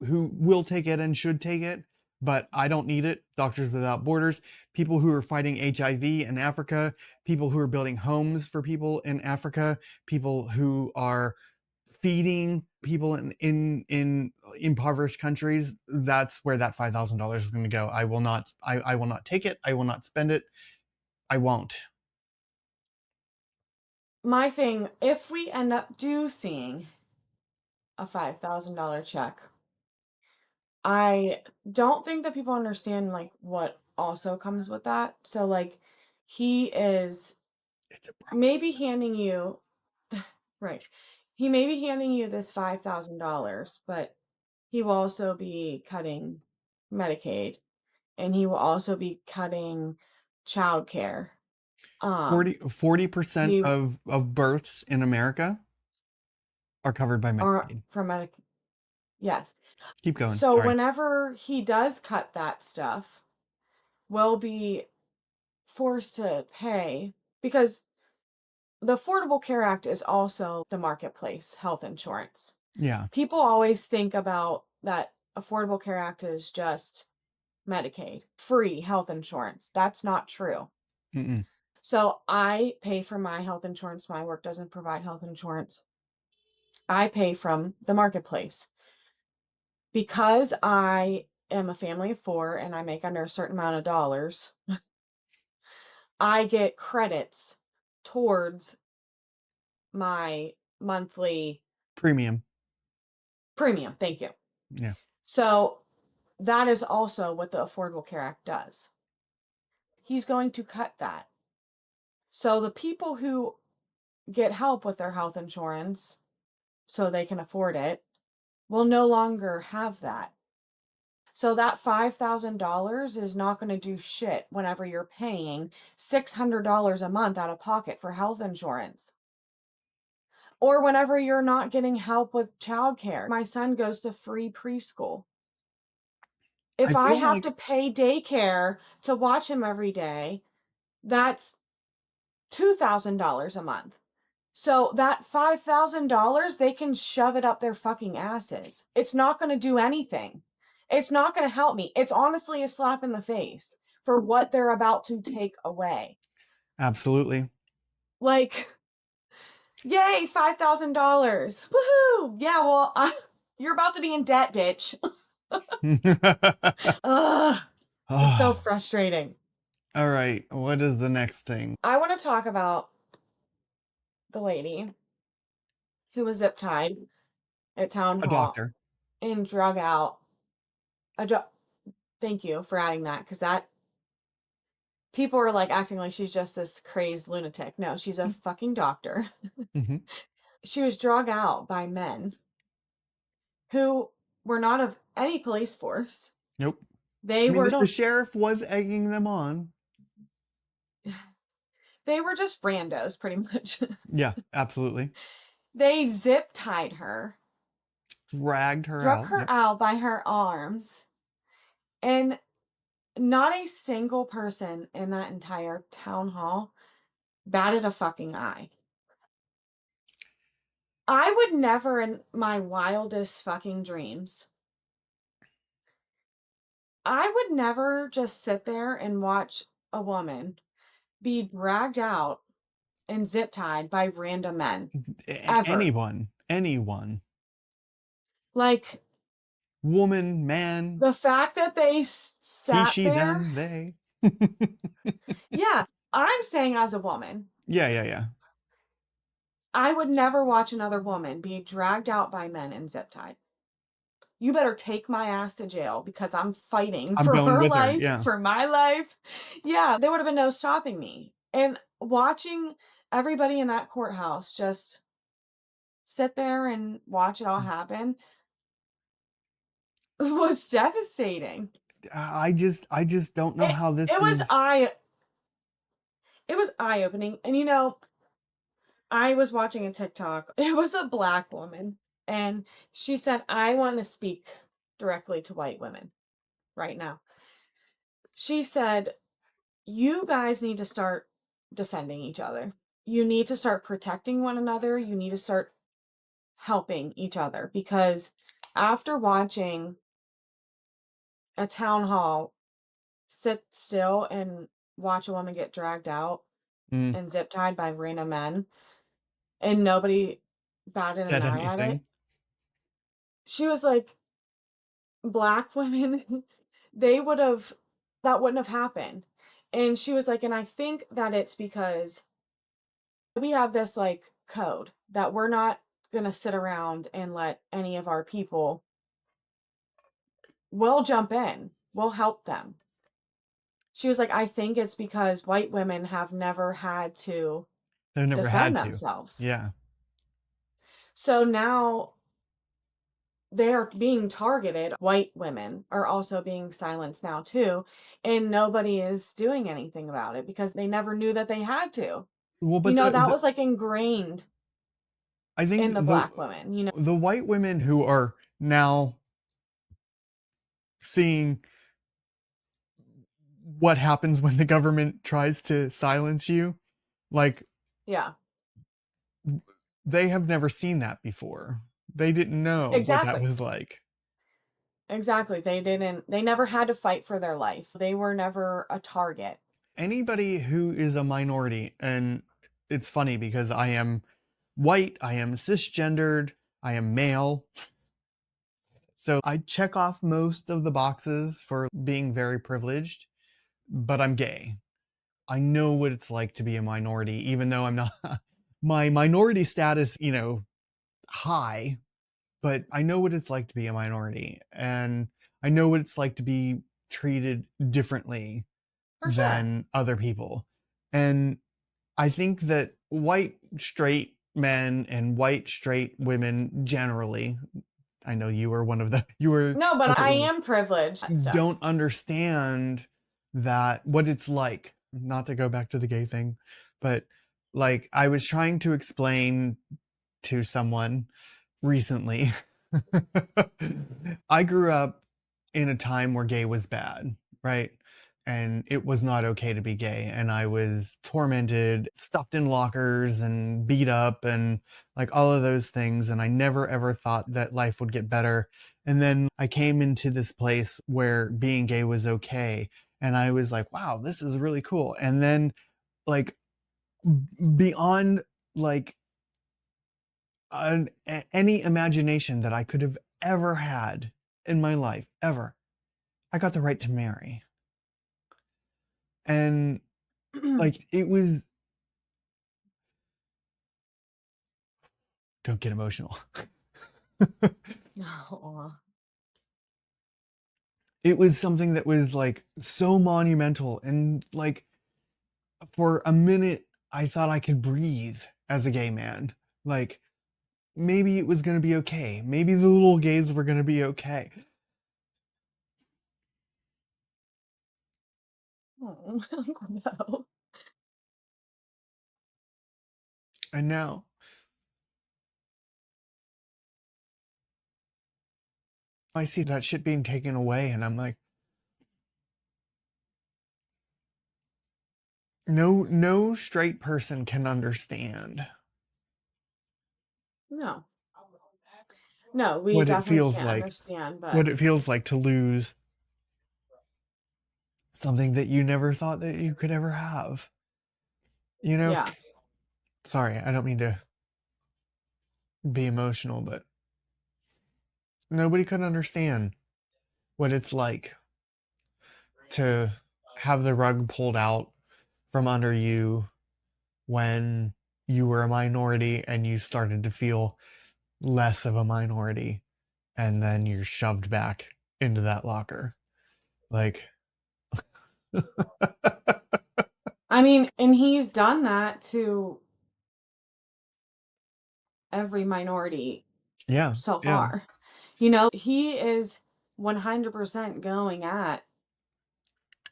who will take it and should take it, but I don't need it. Doctors Without Borders, people who are fighting HIV in Africa, people who are building homes for people in Africa, people who are feeding people in impoverished countries. That's where that $5,000 is going to go. I will not. I will not take it. I will not spend it. I won't. My thing, if we end up seeing a $5,000 check, I don't think that people understand like what also comes with that. So like he is It's a maybe handing you right. He may be handing you this $5,000, but he will also be cutting Medicaid and he will also be cutting childcare. Um 40% he of births in America are covered by or Medicaid. from Medicaid. Yes. Keep going. So Sorry. whenever he does cut that stuff, will be forced to pay because the Affordable Care Act is also the marketplace health insurance. Yeah. People always think about that Affordable Care Act is just Medicaid, free health insurance. That's not true. Mm-mm. So I pay for my health insurance. My work doesn't provide health insurance. I pay from the marketplace. Because I am a family of 4 and I make under a certain amount of dollars, I get credits towards my monthly Premium. premium. Thank you. Yeah. So that is also what the Affordable Care Act does. He's going to cut that. So the people who get help with their health insurance so they can afford it will no longer have that. So that $5,000 is not going to do shit whenever you're paying $600 a month out of pocket for health insurance. Or whenever you're not getting help with childcare. My son goes to free preschool. I If I feel have like to pay daycare to watch him every day, that's $2,000 a month. So that $5,000, they can shove it up their fucking asses. It's not gonna do anything. It's not gonna help me. It's honestly a slap in the face for what they're about to take away. absolutely. Like, yay, $5,000. Woohoo! Yeah, well, you're about to be in debt, bitch. Ugh, it's so Oh, frustrating. all right. What is the next thing? I wanna talk about the lady who was zip tied at town A hall doctor. and drug out a dr thank you for adding that because that people are, like, acting like she's just this crazed lunatic. No, she's a fucking doctor. Mm-hmm. She was drug out by men who were not of any police force. Nope. They I mean, were the don't sheriff was egging them on. they were just randos pretty much. Yeah, absolutely. They zip tied her, Dragged her drug out. her Yep. out by her arms, and not a single person in that entire town hall batted a fucking eye. I would never in my wildest fucking dreams I would never just sit there and watch a woman be dragged out and zip tied by random men, ever. Anyone. Anyone. Like, Woman, man, the fact that they he, sat she, there them, they. yeah, I'm saying as a woman, Yeah, yeah, yeah. I would never watch another woman be dragged out by men and zip tied. You better take my ass to jail because I'm fighting I'm for going her with her. life, Yeah. for my life. Yeah, there would have been no stopping me. And watching everybody in that courthouse just sit there and watch it all happen was devastating. I just don't know It how this it was is. eye it was eye-opening, and, I was watching a TikTok. It was a Black woman, and she said, "I wanna speak directly to white women right now." She said, "You guys need to start defending each other. You need to start protecting one another. You need to start helping each other because after watching a town hall sit still and watch a woman get dragged out Mm, and zip tied by random men and nobody batted an said eye at it." anything. She was like, "Black women, they would've that wouldn't have happened." And she was like, "And I think that it's because we have this, like, code that we're not gonna sit around and let any of our people we'll jump in. We'll help them." She was like, "I think it's because white women have never had to They've never defend had to. themselves. Yeah. So now they are being targeted. White women are also being silenced now too, and nobody is doing anything about it because they never knew that they had to. Well, but That was, like, ingrained I think in the Black women. the white women who are now seeing what happens when the government tries to silence you. Like, Yeah. they have never seen that before. They didn't know what that Exactly. was like. Exactly. They never had to fight for their life. They were never a target. Anybody who is a minority, and it's funny because I am white, I am cisgendered, I am male. So I check off most of the boxes for being very privileged, but I'm gay. I know what it's like to be a minority, even though I'm not. My minority status, high, but I know what it's like to be a minority, and I know what it's like to be treated differently For sure. than other people. And I think that white straight men and white straight women generally, I know you were one of the, you were No, but I definitely, am privileged and stuff. don't understand that what it's like. Not to go back to the gay thing, but like I was trying to explain to someone recently. I grew up in a time where gay was bad, right? And it was not okay to be gay. And I was tormented, stuffed in lockers, and beat up, and like all of those things. And I never ever thought that life would get better. And then I came into this place where being gay was okay. And I was like, wow, this is really cool. And then, like, beyond like any imagination that I could have ever had in my life, ever. I got the right to marry. And like, it was, don't get emotional. Aw. It was something that was like so monumental. And like, for a minute, I thought I could breathe as a gay man. Like, maybe it was going to be okay. Maybe the little gays were going to be okay. Oh, no. And now I see that shit being taken away, and I'm like, no straight person can understand No. No, we what it definitely feels can't like, understand, but to lose something that you never thought that you could ever have. You know, yeah. sorry, I don't mean to be emotional, but nobody could understand what it's like to have the rug pulled out from under you when you were a minority and you started to feel less of a minority, and then you're shoved back into that locker. Like, I mean, and he's done that to every minority yeah, so yeah. far. He is 100% going at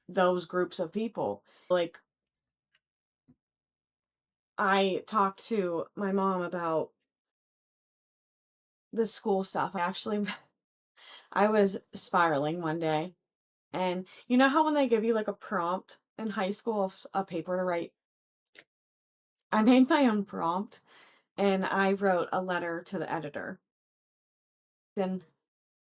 those groups of people. Like, I talked to my mom about the school stuff. I was spiraling one day, and you know how when they give you like a prompt in high school of a paper to write? I made my own prompt and I wrote a letter to the editor. In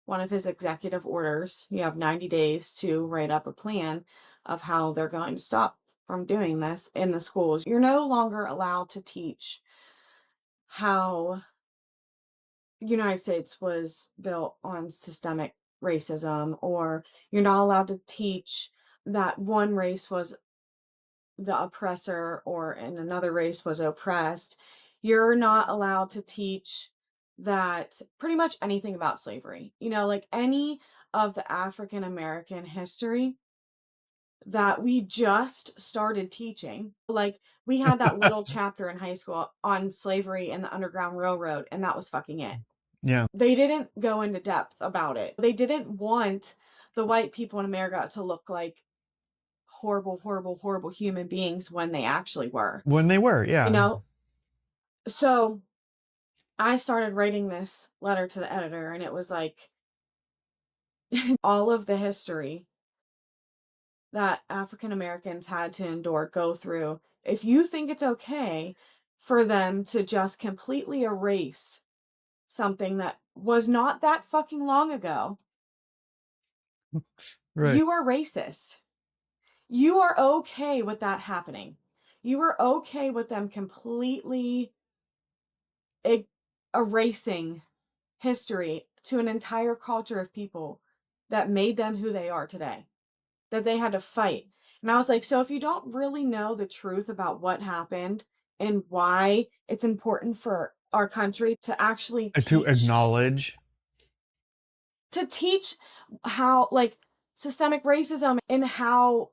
one of his executive orders, you have 90 days to write up a plan of how they're going to stop from doing this in the schools. You're no longer allowed to teach how United States was built on systemic racism, or you're not allowed to teach that one race was the oppressor or and another race was oppressed. You're not allowed to teach that pretty much anything about slavery. Like any of the African American history that we just started teaching. Like we had that little chapter in high school on slavery and the Underground Railroad, and that was fucking it. Yeah. They didn't go into depth about it. They didn't want the white people in America to look like horrible, horrible, horrible human beings when they actually were. When they were, You yeah. know? So I started writing this letter to the editor, and it was like all of the history that African Americans had to go through. If you think it's okay for them to just completely erase something that was not that fucking long ago, Right. you are racist. You are okay with that happening. You are okay with them completely e erasing history to an entire culture of people that made them who they are today, that they had to fight. And I was like, "So if you don't really know the truth about what happened and why it's important for our country to actually To teach acknowledge. to teach how, like, systemic racism and how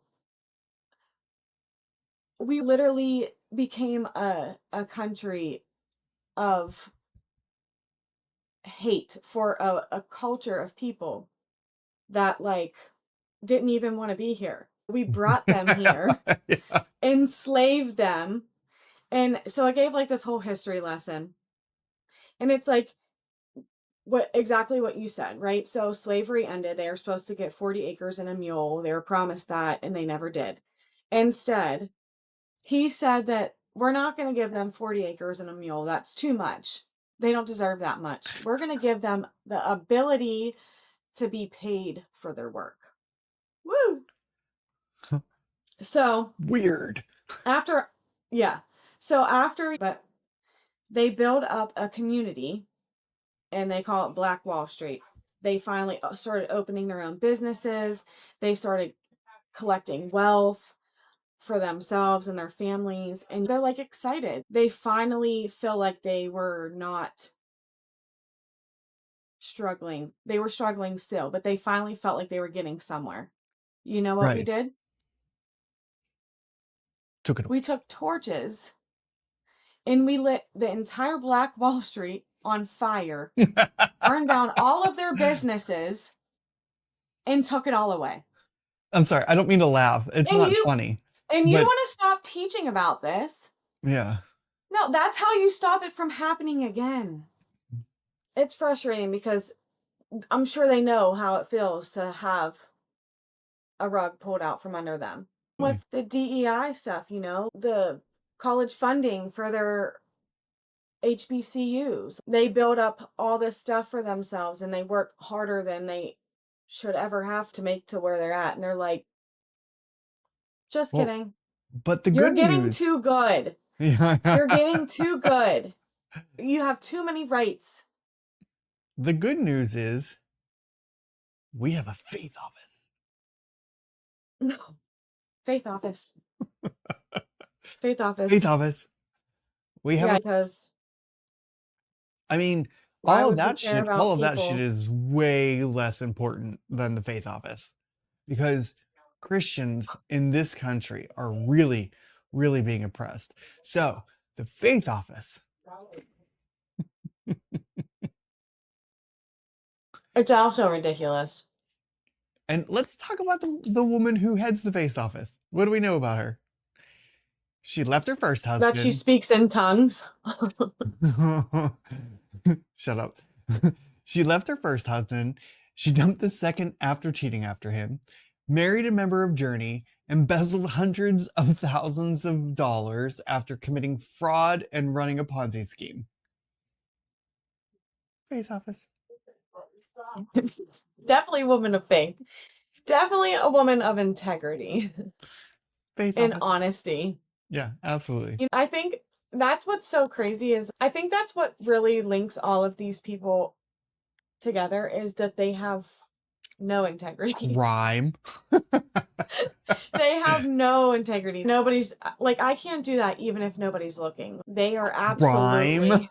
we literally became a country of hate for a culture of people that, like, didn't even wanna be here. We brought them here, Yeah. enslaved them, and so I gave, like, this whole history lesson, and it's like what exactly what you said, right? So slavery ended, they were supposed to get 40 acres and a mule, they were promised that, and they never did. Instead, he said that, "We're not gonna give them 40 acres and a mule, that's too much. They don't deserve that much. We're gonna give them the ability to be paid for their work." Woo! So, Weird. after yeah. So after but they build up a community, and they call it Black Wall Street. They finally, started opening their own businesses, they started collecting wealth for themselves and their families, and they're, like, excited. They finally feel like they were not struggling. They were struggling still, but they finally felt like they were getting somewhere. You know what we Right. did? Took it We took torches and we lit the entire Black Wall Street on fire, away. burned down all of their businesses, and took it all away. I'm sorry, I don't mean to laugh. It's And not you funny. and you But wanna stop teaching about this? yeah. No, that's how you stop it from happening again. It's frustrating because I'm sure they know how it feels to have a rug pulled out from under them. With the DEI stuff, the college funding for their HBCUs, they build up all this stuff for themselves and they work harder than they should ever have to make to where they're at. And they're like, just Well, kidding. but the You're good getting news. too good. Yeah. You're getting too good. You have too many rights. The good news is we have a faith office. No. Faith office. Faith Faith office. office. We have Yeah, a because I mean, why would we care all about of that shit people? is way less important than the faith office. Because Christians in this country are really, really being oppressed. So, the faith office. It's also ridiculous And let's talk about the woman who heads the faith office. What do we know about her? She left her first that she husband. speaks in tongues. Shut up. She left her first husband. She dumped the second after cheating after him, married a member of Journey, embezzled hundreds of thousands of dollars after committing fraud and running a Ponzi scheme. Faith office. Definitely a woman of faith. Definitely a woman of integrity Faith and office. honesty. Yeah, absolutely. I think that's what's so crazy is I think that's what really links all of these people together is that they have no integrity. Crime. They have no integrity. Nobody's like, I can't do that even if nobody's looking. They are Crime. absolutely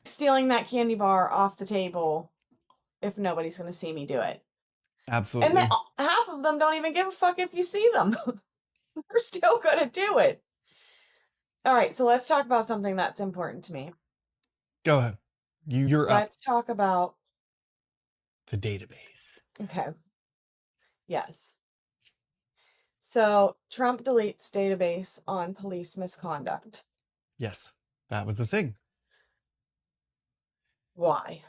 stealing that candy bar off the table if nobody's gonna see me do it. And then Absolutely. half of them don't even give a fuck if you see them. They're still gonna do it. All right, so let's talk about something that's important to me. Go ahead. You're up. Let's talk about The database. okay, yes. So Trump deletes database on police misconduct. Yes, that was the thing. Why?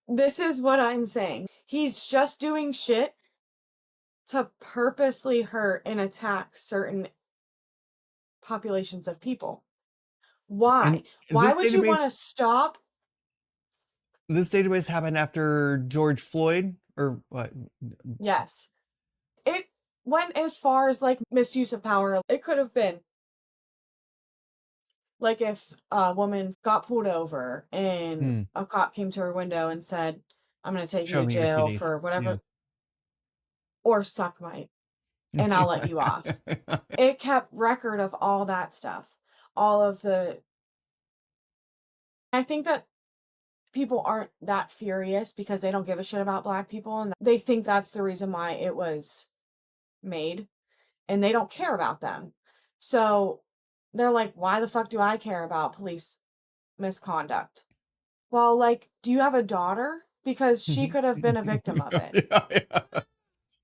This is what I'm saying. He's just doing shit to purposely hurt and attack certain populations of people. Why? And Why this would you database want to stop? this database happened after George Floyd or what? Yes. It went as far as like misuse of power. It could have been like if a woman got pulled over and Hmm. a cop came to her window and said, I'm going to take you Show to me your jail titties. for Yeah. whatever, or suck my, and I'll let you off. It kept record of all that stuff. All of the, I think that people aren't that furious because they don't give a shit about Black people. And they think that's the reason why it was made. And they don't care about them. So they're like, why the fuck do I care about police misconduct? Well, like, do you have a daughter? Because she could have been a victim of it. Yeah, yeah.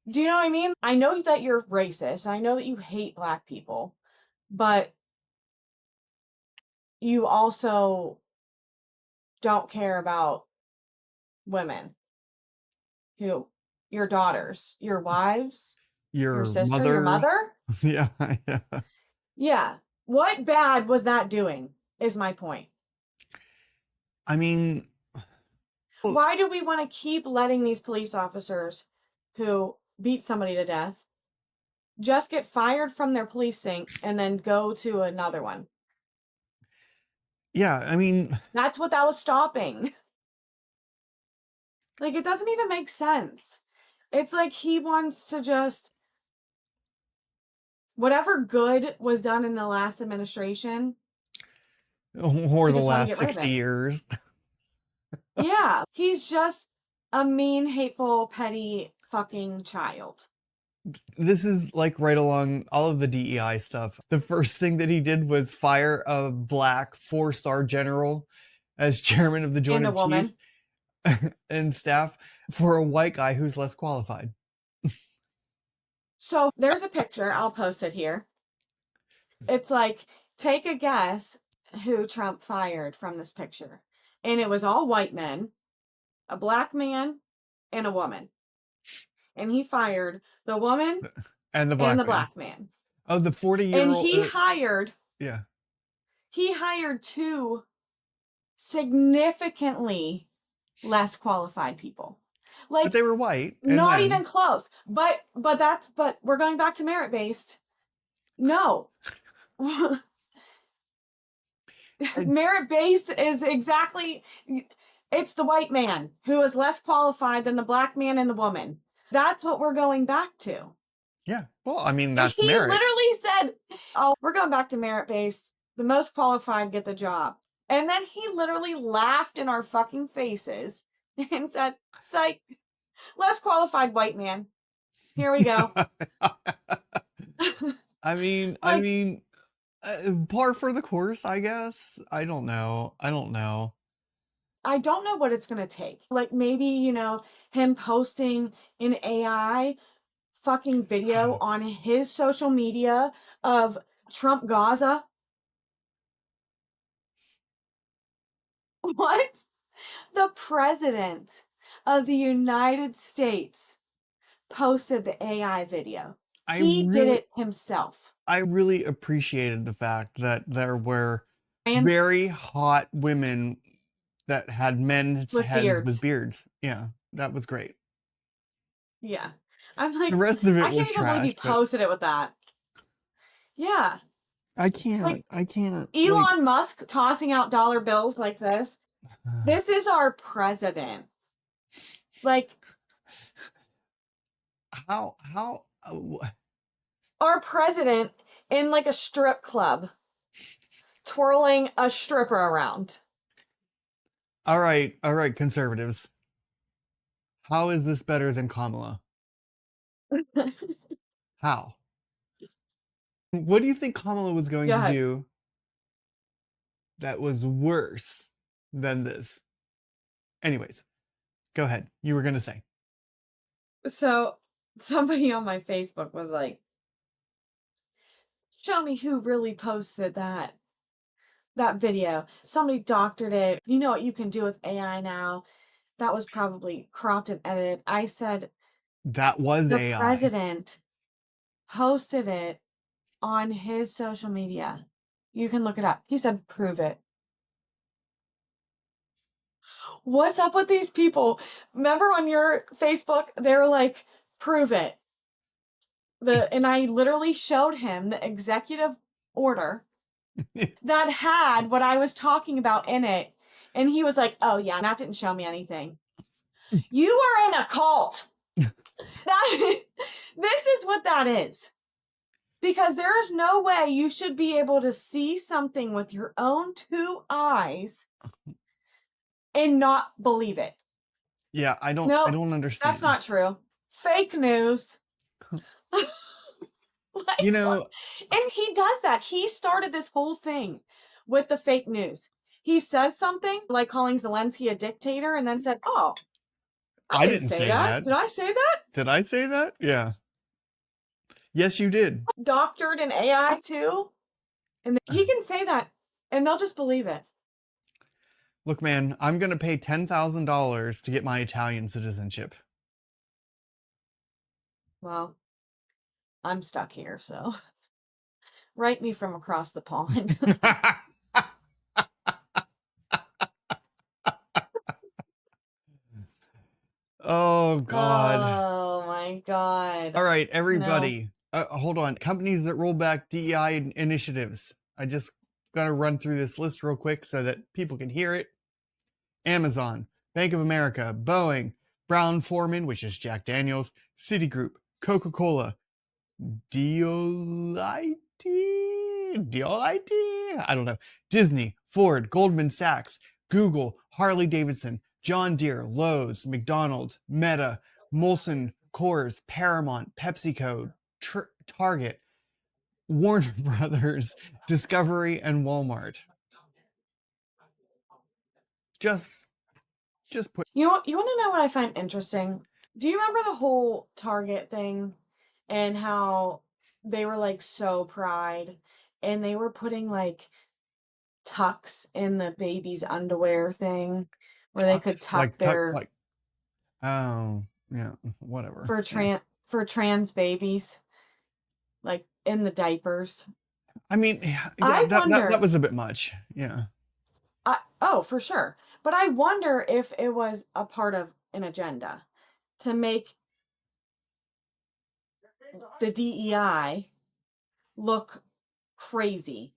Do you know what I mean? I know that you're racist. I know that you hate Black people, but you also don't care about women who, your daughters, your wives, your Your sister, your mothers. mother. Yeah, yeah. Yeah. What bad was that doing? Is my point. I mean, well, Why do we want to keep letting these police officers who beat somebody to death just get fired from their policing and then go to another one? yeah, I mean, That's what that was stopping. Like, it doesn't even make sense. It's like he wants to just, whatever good was done in the last administration, or they the just want to last get rid of 60 it. years. Yeah, he's just a mean, hateful, petty fucking child. This is like right along all of the DEI stuff. The first thing that he did was fire a Black 4-star general as chairman of the Joint And a of Chiefs woman. and staff for a white guy who's less qualified. So there's a picture, I'll post it here. It's like, take a guess who Trump fired from this picture. And it was all white men, a Black man, and a woman. And he fired the woman And the and the Black man. Black man. Oh, the 40-year And old. Yeah. he hired two significantly less qualified people. But Like, they were white and not even men. close. But we're going back to merit based. No. And Merit based is exactly, it's the white man who is less qualified than the Black man and the woman. That's what we're going back to. yeah, well, I mean, that's He merit. literally said, oh, we're going back to merit based. The most qualified get the job. And then he literally laughed in our fucking faces and said, psych, less qualified white man. Here we go. I mean, I Like, mean, par for the course, I guess. I don't know. I don't know. I don't know what it's going to take. Like, maybe, him posting an AI fucking video on his social media of Trump Gaza. What? The president of the United States posted the AI video. I He did really it himself. I really appreciated the fact that there were And very hot women that had men's with heads with beards. beards. Yeah, that was great. Yeah. I'm The like, rest of I it can't was even believe he trash, but posted it with that. Yeah. Like I can't, like, Elon Musk tossing out dollar bills like this. This is our president. Like, how, our president in like a strip club twirling a stripper around. all right, conservatives. How is this better than Kamala? How? What do you think Kamala was going Go to ahead. do that was worse than this? Anyways, go ahead. You were going to say. So somebody on my Facebook was like, show me who really posted that video. Somebody doctored it. You know what you can do with AI now? that was probably cropped and edited. I said, That was "The AI. president posted it on his social media. You can look it up." He said, "Prove it." What's up with these people? Remember on your Facebook, they were like, "Prove it." And I literally showed him the executive order that had what I was talking about in it, and he was like, "Oh, yeah, that didn't show me anything." You are in a cult. That this is what that is. Because there is no way you should be able to see something with your own 2 eyes and not believe it. Yeah, I No, don't that's understand. not true. Fake news. You Like, what? know, And he does that. He started this whole thing with the fake news. He says something like calling Zelenskyy a dictator and then said, "Oh, I I didn't didn't say say that. that. Did I say that?" Did I say that? Yeah. Yes, you did. Doctored in AI too. And he can say that and they'll just believe it. Look, man, I'm gonna pay $10,000 to get my Italian citizenship. Well, I'm stuck here, so write me from across the pond. Oh God. Oh my god. All right, No. everybody. Hold on. Companies that roll back DEI initiatives. I just gotta run through this list real quick so that people can hear it. Amazon, Bank of America, Boeing, Brown Forman, which is Jack Daniels, Citigroup, Coca-Cola, Diolite? Diolite? I don't know. Disney, Ford, Goldman Sachs, Google, Harley Davidson, John Deere, Lowe's, McDonald's, Meta, Molson, Coors, Paramount, PepsiCo, Target, Warner Brothers, Discovery, and Walmart. Just put. You wanna know what I find interesting? Do you remember the whole Target thing and how they were, like, so pride and they were putting, like, tucks in the baby's underwear thing where they could Tucked, tuck like tuck, their like oh yeah, whatever. for Yeah. trans babies, like, in the diapers? I mean, yeah, I that wonder was a bit much. Yeah. oh, for sure. But I wonder if it was a part of an agenda to make the DEI look crazy,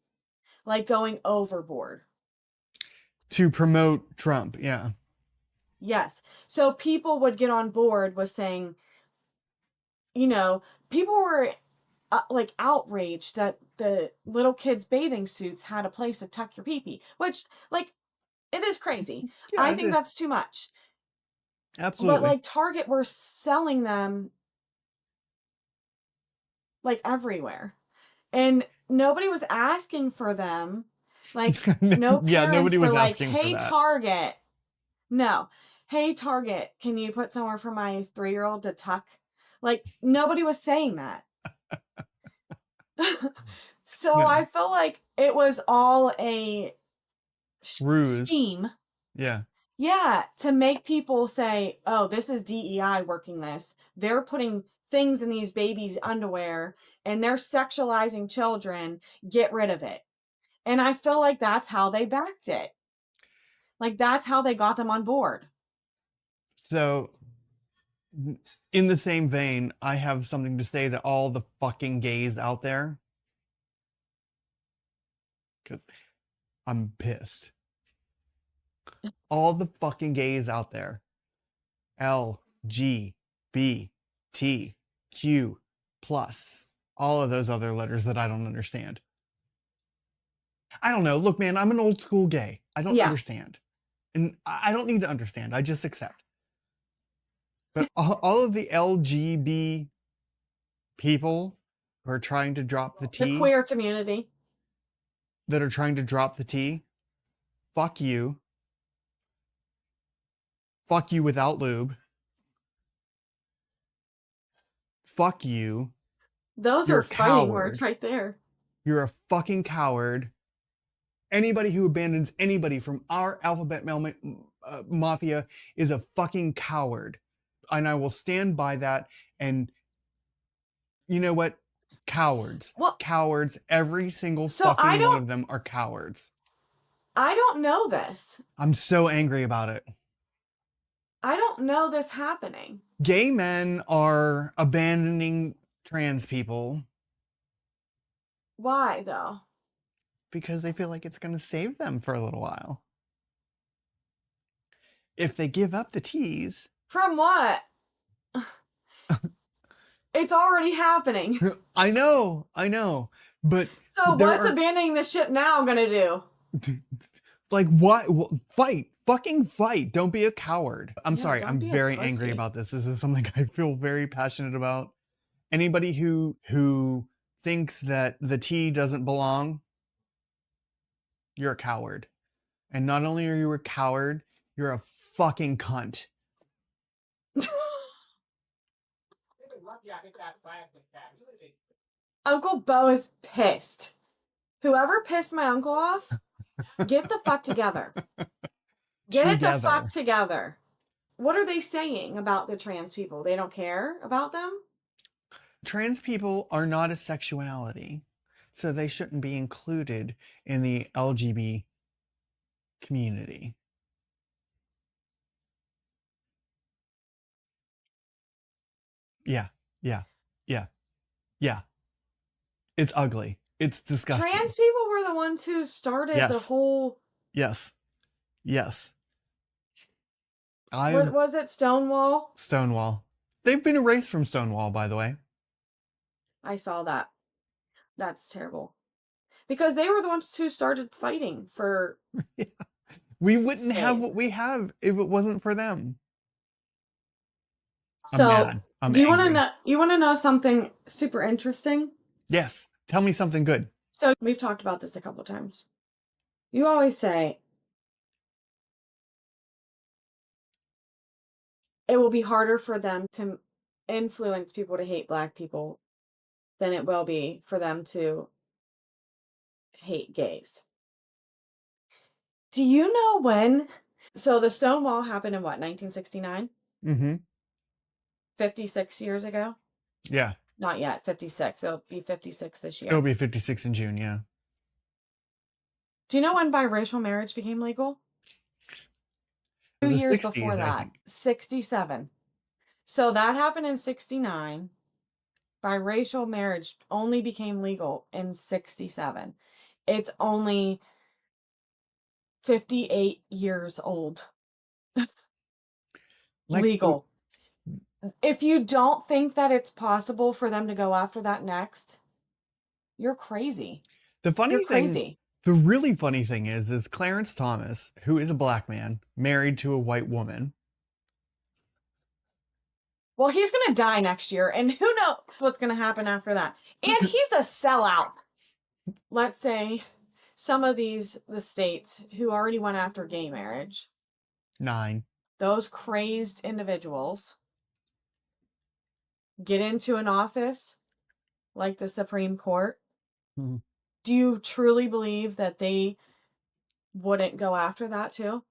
like going overboard. To promote Trump. Yeah. Yes. So people would get on board with saying, you know, people were like outraged that the little kids' bathing suits had a place to tuck your pee pee, which, like, it is crazy. Yeah, I it think is. that's too much. But Absolutely. like Target were selling them like everywhere. And nobody was asking for them. Like, no Yeah, parents nobody were was like, asking for "Hey, that. Target." No. "Hey, Target, can you put somewhere for my 3-year-old to tuck?" Like, nobody was saying that. So No. I feel like it was all a Ruse. scheme. Yeah. Yeah, to make people say, "Oh, this is DEI working this. They're putting things in these babies' underwear and they're sexualizing children. Get rid of it." And I feel like that's how they backed it. Like, that's how they got them on board. So, in the same vein, I have something to say to all the fucking gays out there because I'm pissed. All the fucking gays out there. L, G, B, T, Q, plus. All of those other letters that I don't understand. I don't know. Look, man, I'm an old school gay. I don't Yeah. understand. And I don't need to understand. I just accept. But all of the LGB people who are trying to drop the The T, queer community. that are trying to drop the T, fuck you. Fuck you without lube. Fuck you. Those You're are a fighting words coward. right there. You're a fucking coward. Anybody who abandons anybody from our alphabet mafia is a fucking coward. And I will stand by that. And you know what? Cowards. Well, Cowards. Every single so fucking one of them are cowards. I don't know this. I'm so angry about it. I don't know this happening. Gay men are abandoning trans people Why though? because they feel like it's going to save them for a little while. If they give up the tease. From what? It's already happening. I know. But So there what's are abandoning the ship now gonna do? like what? Fight. Fucking fight. Don't be a coward. I'm Yeah, sorry. don't I'm be a very angry pussy. about this. This is something I feel very passionate about. Anybody who thinks that the tea doesn't belong, you're a coward. And not only are you a coward, you're a fucking cunt. Uncle Bo is pissed. Whoever pissed my uncle off, get the fuck together. Get it the Together. fuck together. What are they saying about the trans people? They don't care about them? Trans people are not a sexuality, so they shouldn't be included in the LGBT community. Yeah. It's ugly. It's disgusting. Trans people were the ones who started the whole. Yes. What was it? Stonewall? Stonewall. They've been erased from Stonewall, by the way. I saw that. That's terrible. Because they were the ones who started fighting for. We wouldn't have what we have if it wasn't for them. So, I'm mad. I'm do you angry. want to know? You want to know something super interesting? Yes. Tell me something good. So we've talked about this a couple times. You always say it will be harder for them to influence people to hate Black people than it will be for them to hate gays. Do you know when? So the Stonewall happened in what, 1969? Mm-hmm. 56 years ago? Yeah. Not yet, 56. It'll be 56 this year. It'll be 56 in June, yeah. Do you know when biracial marriage became legal? 2 The years 60s, before I that. think. 67. So that happened in 69. Biracial marriage only became legal in 67. It's only 58 years old. Like, Legal. If you don't think that it's possible for them to go after that next, you're crazy. the funny You're thing, crazy. the really funny thing is Clarence Thomas, who is a Black man, married to a white woman. Well, he's going to die next year, and who knows what's going to happen after that. And he's a sellout. Let's say some of the states who already went after gay marriage, 9. those crazed individuals get into an office like the Supreme Court. Mm-hmm. Do you truly believe that they wouldn't go after that too?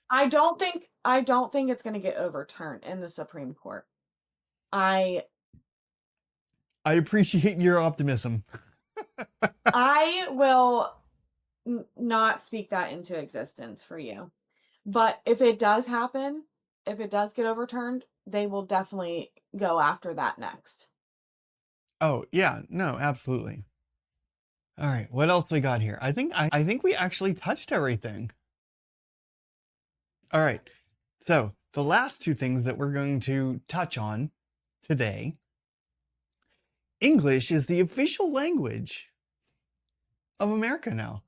I don't think it's going to get overturned in the Supreme Court. I appreciate your optimism. I will not speak that into existence for you. But if it does happen, if it does get overturned, they will definitely go after that next. Oh, yeah. No, absolutely. All right. What else we got here? I think we actually touched everything. All right. So, the last two things that we're going to touch on today. English is the official language of America now.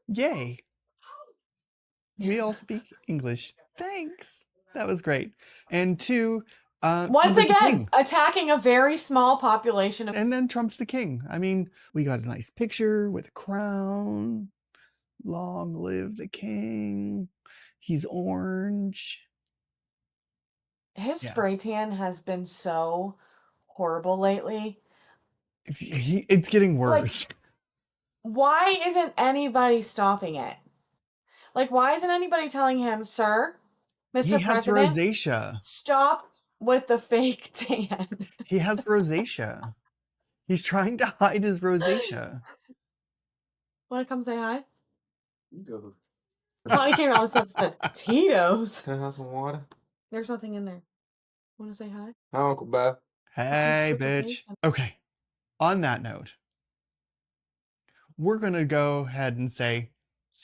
Yay. We all speak English. Thanks. That was great. And 2, once again, attacking a very small population. And then Trump's the king. I mean, we got a nice picture with a crown. Long live the king. He's orange. His spray tan has been so horrible lately. It's getting worse. Like, why isn't anybody stopping it? Like, why isn't anybody telling him, sir, He Mr. has President, rosacea. stop with the fake tan? He has rosacea. He's trying to hide his rosacea. Want to come say hi? Go. Connie came out and stuff said, Tito's. Can I have some water? There's nothing in there. Want to say hi? Hi, Uncle Beth. Hey, Put your bitch. face on- Okay. On that note, we're going to go ahead and say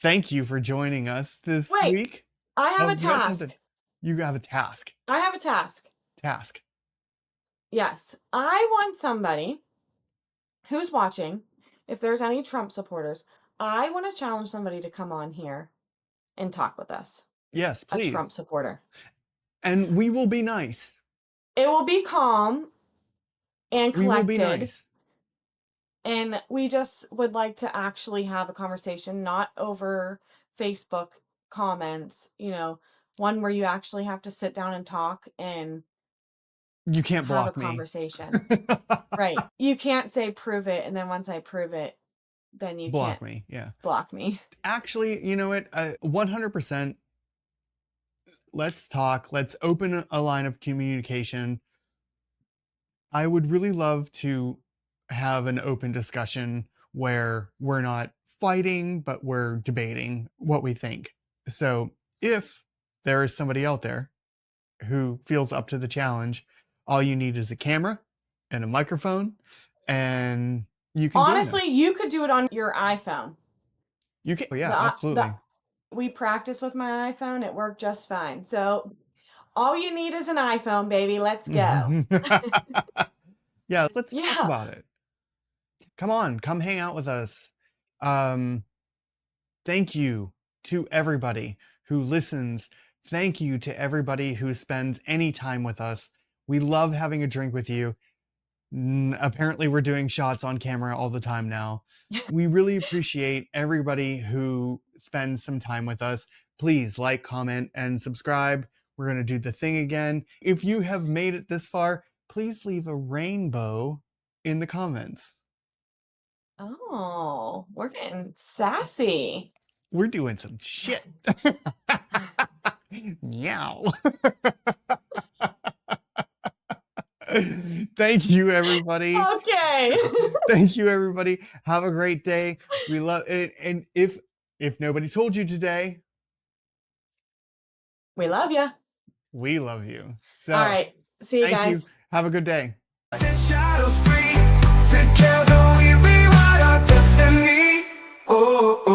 thank you for joining us this Wait, week. I have a you got task. something? You have a task. I have a task. Task. Yes. I want somebody who's watching, if there's any Trump supporters, I want to challenge somebody to come on here and talk with us. Yes, A please. Trump supporter. And we will be nice. It will be calm and We will collected. be nice. And we just would like to actually have a conversation, not over Facebook comments, you know, one where you actually have to sit down and talk and You can't have a block me. conversation. Right. You can't say prove it, and then once I prove it, then you Block can't me. Yeah. block me. Actually, you know what? 100%. Let's talk. Let's open a line of communication. I would really love to have an open discussion where we're not fighting, but we're debating what we think. So if there is somebody out there who feels up to the challenge, all you need is a camera and a microphone, and you can Honestly, you could do it on your iPhone. You can. Yeah, absolutely. We practiced with my iPhone. It worked just fine. So all you need is an iPhone, baby. Let's go. Yeah, let's talk about it. Come on, come hang out with us. Thank you to everybody who listens. Thank you to everybody who spends any time with us. We love having a drink with you. Apparently, we're doing shots on camera all the time now. We really appreciate everybody who spends some time with us. Please like, comment, and subscribe. We're going to do the thing again. If you have made it this far, please leave a rainbow in the comments. Oh, we're getting sassy. We're doing some shit. Meow. Thank you, everybody. Okay. Thank you, everybody. Have a great day. We love it. And if nobody told you today, we love you. We love you. So, all right. See you guys. Thank you. Have a good day. Shadows free. Together we rewrite our destiny. Oh.